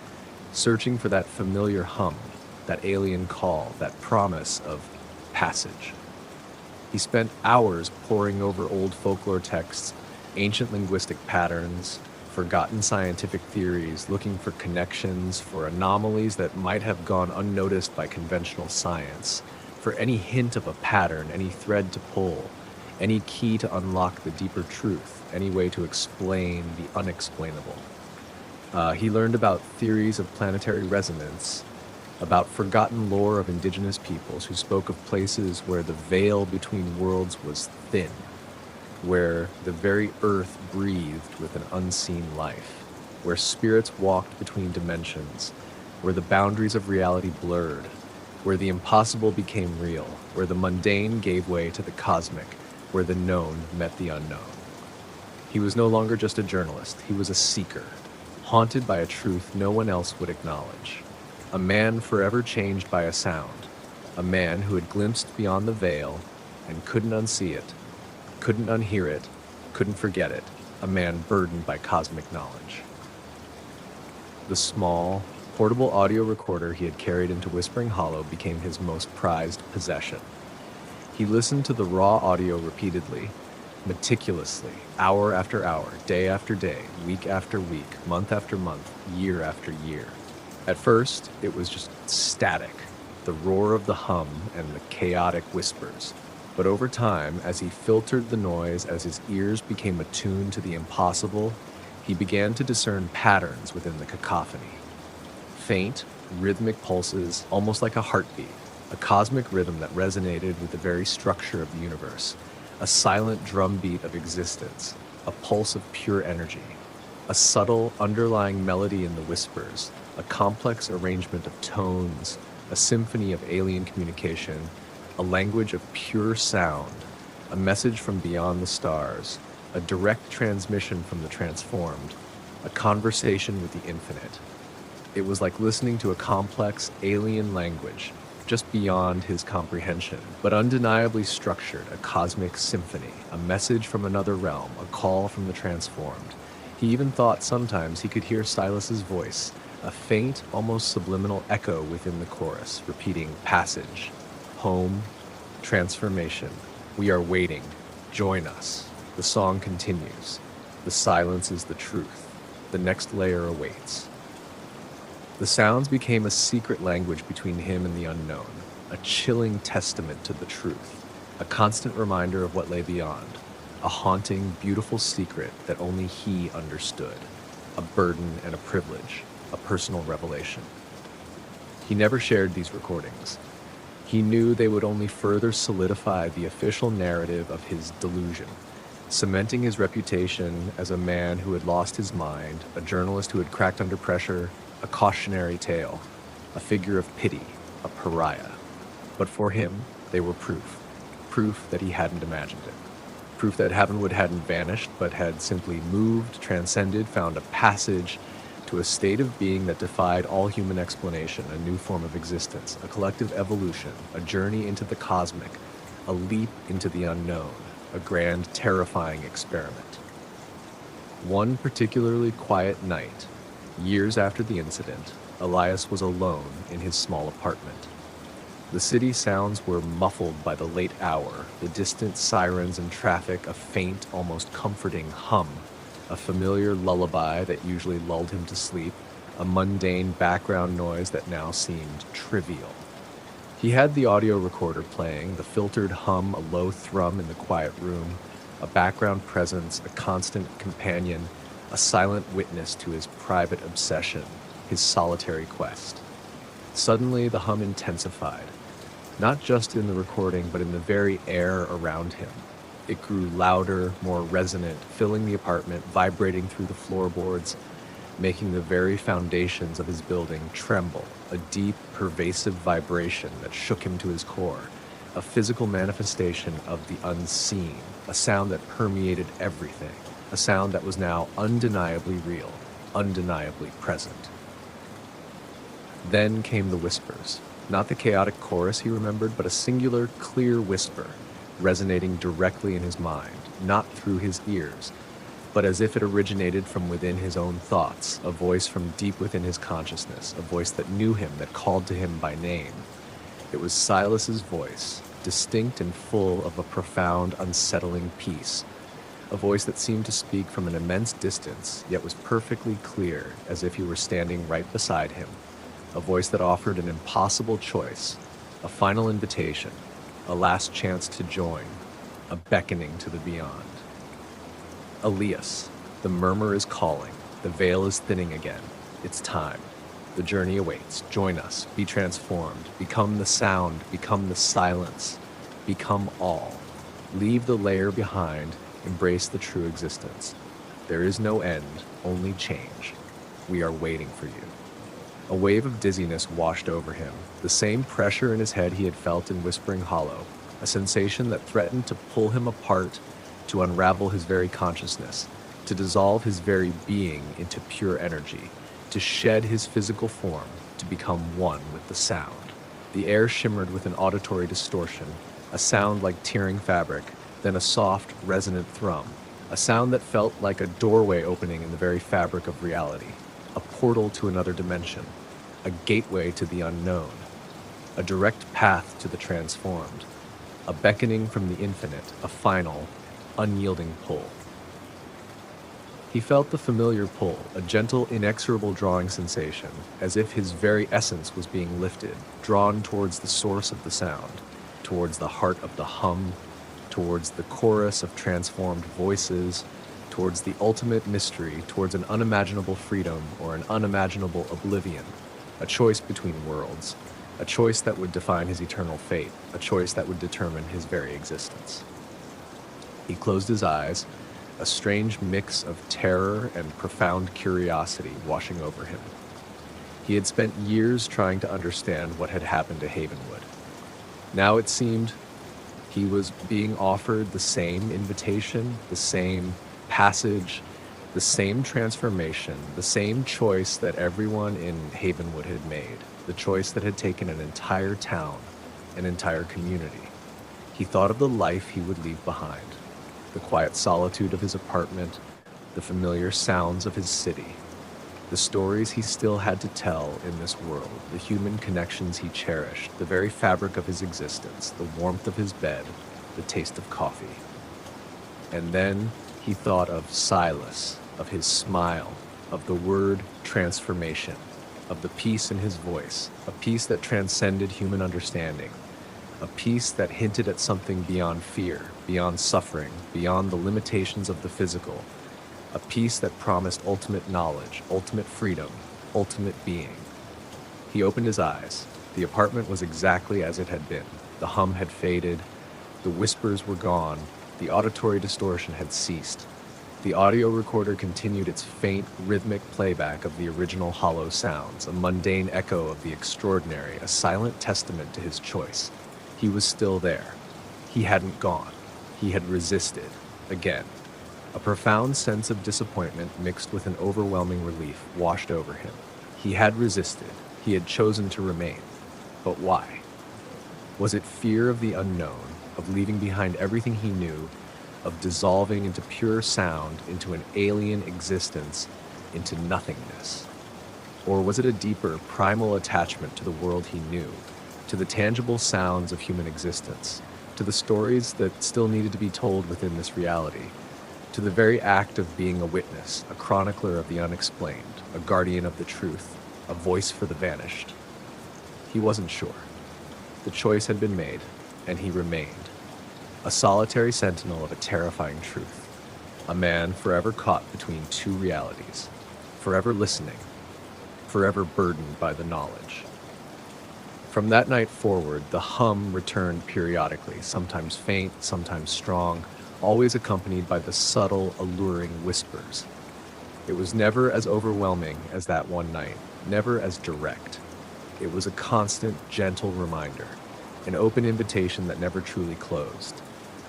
searching for that familiar hum, that alien call, that promise of passage. He spent hours poring over old folklore texts, ancient linguistic patterns, forgotten scientific theories, looking for connections, for anomalies that might have gone unnoticed by conventional science, for any hint of a pattern, any thread to pull, any key to unlock the deeper truth, any way to explain the unexplainable. He learned about theories of planetary resonance, about forgotten lore of indigenous peoples who spoke of places where the veil between worlds was thin, where the very earth breathed with an unseen life, where spirits walked between dimensions, where the boundaries of reality blurred, where the impossible became real, where the mundane gave way to the cosmic, where the known met the unknown. He was no longer just a journalist, he was a seeker, haunted by a truth no one else would acknowledge. A man forever changed by a sound, a man who had glimpsed beyond the veil and couldn't unsee it, couldn't unhear it, couldn't forget it, a man burdened by cosmic knowledge. The small, portable audio recorder he had carried into Whispering Hollow became his most prized possession. He listened to the raw audio repeatedly, meticulously, hour after hour, day after day, week after week, month after month, year after year. At first, it was just static, the roar of the hum and the chaotic whispers. But over time, as he filtered the noise, as his ears became attuned to the impossible, he began to discern patterns within the cacophony. Faint, rhythmic pulses, almost like a heartbeat, a cosmic rhythm that resonated with the very structure of the universe, a silent drumbeat of existence, a pulse of pure energy, a subtle underlying melody in the whispers, a complex arrangement of tones, a symphony of alien communication, a language of pure sound, a message from beyond the stars, a direct transmission from the transformed, a conversation with the infinite. It was like listening to a complex alien language, just beyond his comprehension, but undeniably structured, a cosmic symphony, a message from another realm, a call from the transformed. He even thought sometimes he could hear Silas's voice, a faint, almost subliminal echo within the chorus, repeating passage, home, transformation, we are waiting, join us. The song continues. The silence is the truth. The next layer awaits. The sounds became a secret language between him and the unknown, a chilling testament to the truth, a constant reminder of what lay beyond, a haunting, beautiful secret that only he understood, a burden and a privilege, a personal revelation. He never shared these recordings. He knew they would only further solidify the official narrative of his delusion, cementing his reputation as a man who had lost his mind, a journalist who had cracked under pressure, a cautionary tale, a figure of pity, a pariah. But for him, they were proof that he hadn't imagined it. Proof that Havenwood hadn't vanished, but had simply moved, transcended, found a passage to a state of being that defied all human explanation, a new form of existence, a collective evolution, a journey into the cosmic, a leap into the unknown, a grand, terrifying experiment. One particularly quiet night, years after the incident, Elias was alone in his small apartment. The city sounds were muffled by the late hour, the distant sirens and traffic, a faint, almost comforting hum, a familiar lullaby that usually lulled him to sleep, a mundane background noise that now seemed trivial. He had the audio recorder playing, the filtered hum, a low thrum in the quiet room, a background presence, a constant companion, a silent witness to his private obsession, his solitary quest. Suddenly, the hum intensified, not just in the recording, but in the very air around him. It grew louder, more resonant, filling the apartment, vibrating through the floorboards, making the very foundations of his building tremble, a deep, pervasive vibration that shook him to his core, a physical manifestation of the unseen, a sound that permeated everything, a sound that was now undeniably real, undeniably present. Then came the whispers, not the chaotic chorus he remembered, but a singular, clear whisper, resonating directly in his mind, not through his ears, but as if it originated from within his own thoughts, a voice from deep within his consciousness, a voice that knew him, that called to him by name. It was Silas's voice, distinct and full of a profound, unsettling peace, a voice that seemed to speak from an immense distance, yet was perfectly clear, as if he were standing right beside him, a voice that offered an impossible choice, a final invitation, a last chance to join, a beckoning to the beyond. Elias, the murmur is calling, the veil is thinning again. It's time. The journey awaits. Join us. Be transformed. Become the sound. Become the silence. Become all. Leave the layer behind. Embrace the true existence. There is no end, only change. We are waiting for you. A wave of dizziness washed over him, the same pressure in his head he had felt in Whispering Hollow, a sensation that threatened to pull him apart, to unravel his very consciousness, to dissolve his very being into pure energy, to shed his physical form, to become one with the sound. The air shimmered with an auditory distortion, a sound like tearing fabric, then a soft, resonant thrum, a sound that felt like a doorway opening in the very fabric of reality, a portal to another dimension, a gateway to the unknown, a direct path to the transformed, a beckoning from the infinite, a final, unyielding pull. He felt the familiar pull, a gentle, inexorable drawing sensation, as if his very essence was being lifted, drawn towards the source of the sound, towards the heart of the hum, towards the chorus of transformed voices, towards the ultimate mystery, towards an unimaginable freedom or an unimaginable oblivion, a choice between worlds, a choice that would define his eternal fate, a choice that would determine his very existence. He closed his eyes, a strange mix of terror and profound curiosity washing over him. He had spent years trying to understand what had happened to Havenwood. Now it seemed he was being offered the same invitation, the same passage, the same transformation, the same choice that everyone in Havenwood had made, the choice that had taken an entire town, an entire community. He thought of the life he would leave behind, the quiet solitude of his apartment, the familiar sounds of his city, the stories he still had to tell in this world, the human connections he cherished, the very fabric of his existence, the warmth of his bed, the taste of coffee. And then he thought of Silas, of his smile, of the word transformation, of the peace in his voice, a peace that transcended human understanding, a peace that hinted at something beyond fear, beyond suffering, beyond the limitations of the physical, a peace that promised ultimate knowledge, ultimate freedom, ultimate being. He opened his eyes. The apartment was exactly as it had been. The hum had faded, the whispers were gone, the auditory distortion had ceased. The audio recorder continued its faint, rhythmic playback of the original hollow sounds, a mundane echo of the extraordinary, a silent testament to his choice. He was still there. He hadn't gone. He had resisted, again. A profound sense of disappointment mixed with an overwhelming relief washed over him. He had resisted. He had chosen to remain. But why? Was it fear of the unknown, of leaving behind everything he knew, of dissolving into pure sound, into an alien existence, into nothingness? Or was it a deeper, primal attachment to the world he knew, to the tangible sounds of human existence, to the stories that still needed to be told within this reality, to the very act of being a witness, a chronicler of the unexplained, a guardian of the truth, a voice for the vanished? He wasn't sure. The choice had been made, and he remained, a solitary sentinel of a terrifying truth, a man forever caught between two realities, forever listening, forever burdened by the knowledge. From that night forward, the hum returned periodically, sometimes faint, sometimes strong, always accompanied by the subtle, alluring whispers. It was never as overwhelming as that one night, never as direct. It was a constant, gentle reminder, an open invitation that never truly closed,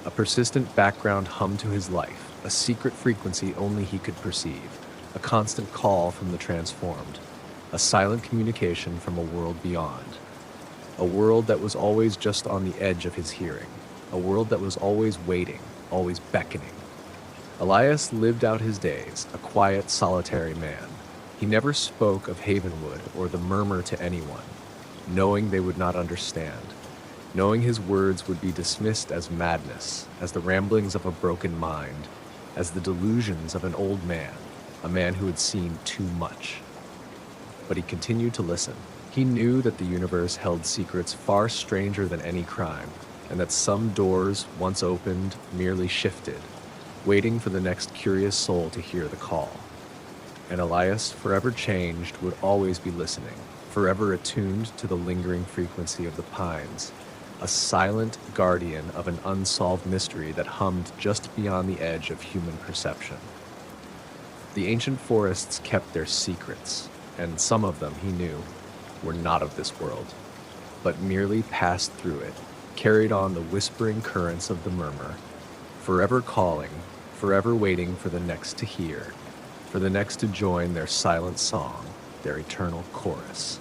a persistent background hum to his life, a secret frequency only he could perceive, a constant call from the transformed, a silent communication from a world beyond, a world that was always just on the edge of his hearing, a world that was always waiting, always beckoning. Elias lived out his days, a quiet, solitary man. He never spoke of Havenwood or the murmur to anyone, knowing they would not understand, knowing his words would be dismissed as madness, as the ramblings of a broken mind, as the delusions of an old man, a man who had seen too much. But he continued to listen. He knew that the universe held secrets far stranger than any crime, and that some doors, once opened, merely shifted, waiting for the next curious soul to hear the call. And Elias, forever changed, would always be listening, forever attuned to the lingering frequency of the pines, a silent guardian of an unsolved mystery that hummed just beyond the edge of human perception. The ancient forests kept their secrets, and some of them, he knew, were not of this world, but merely passed through it, carried on the whispering currents of the murmur, forever calling, forever waiting for the next to hear, for the next to join their silent song, their eternal chorus.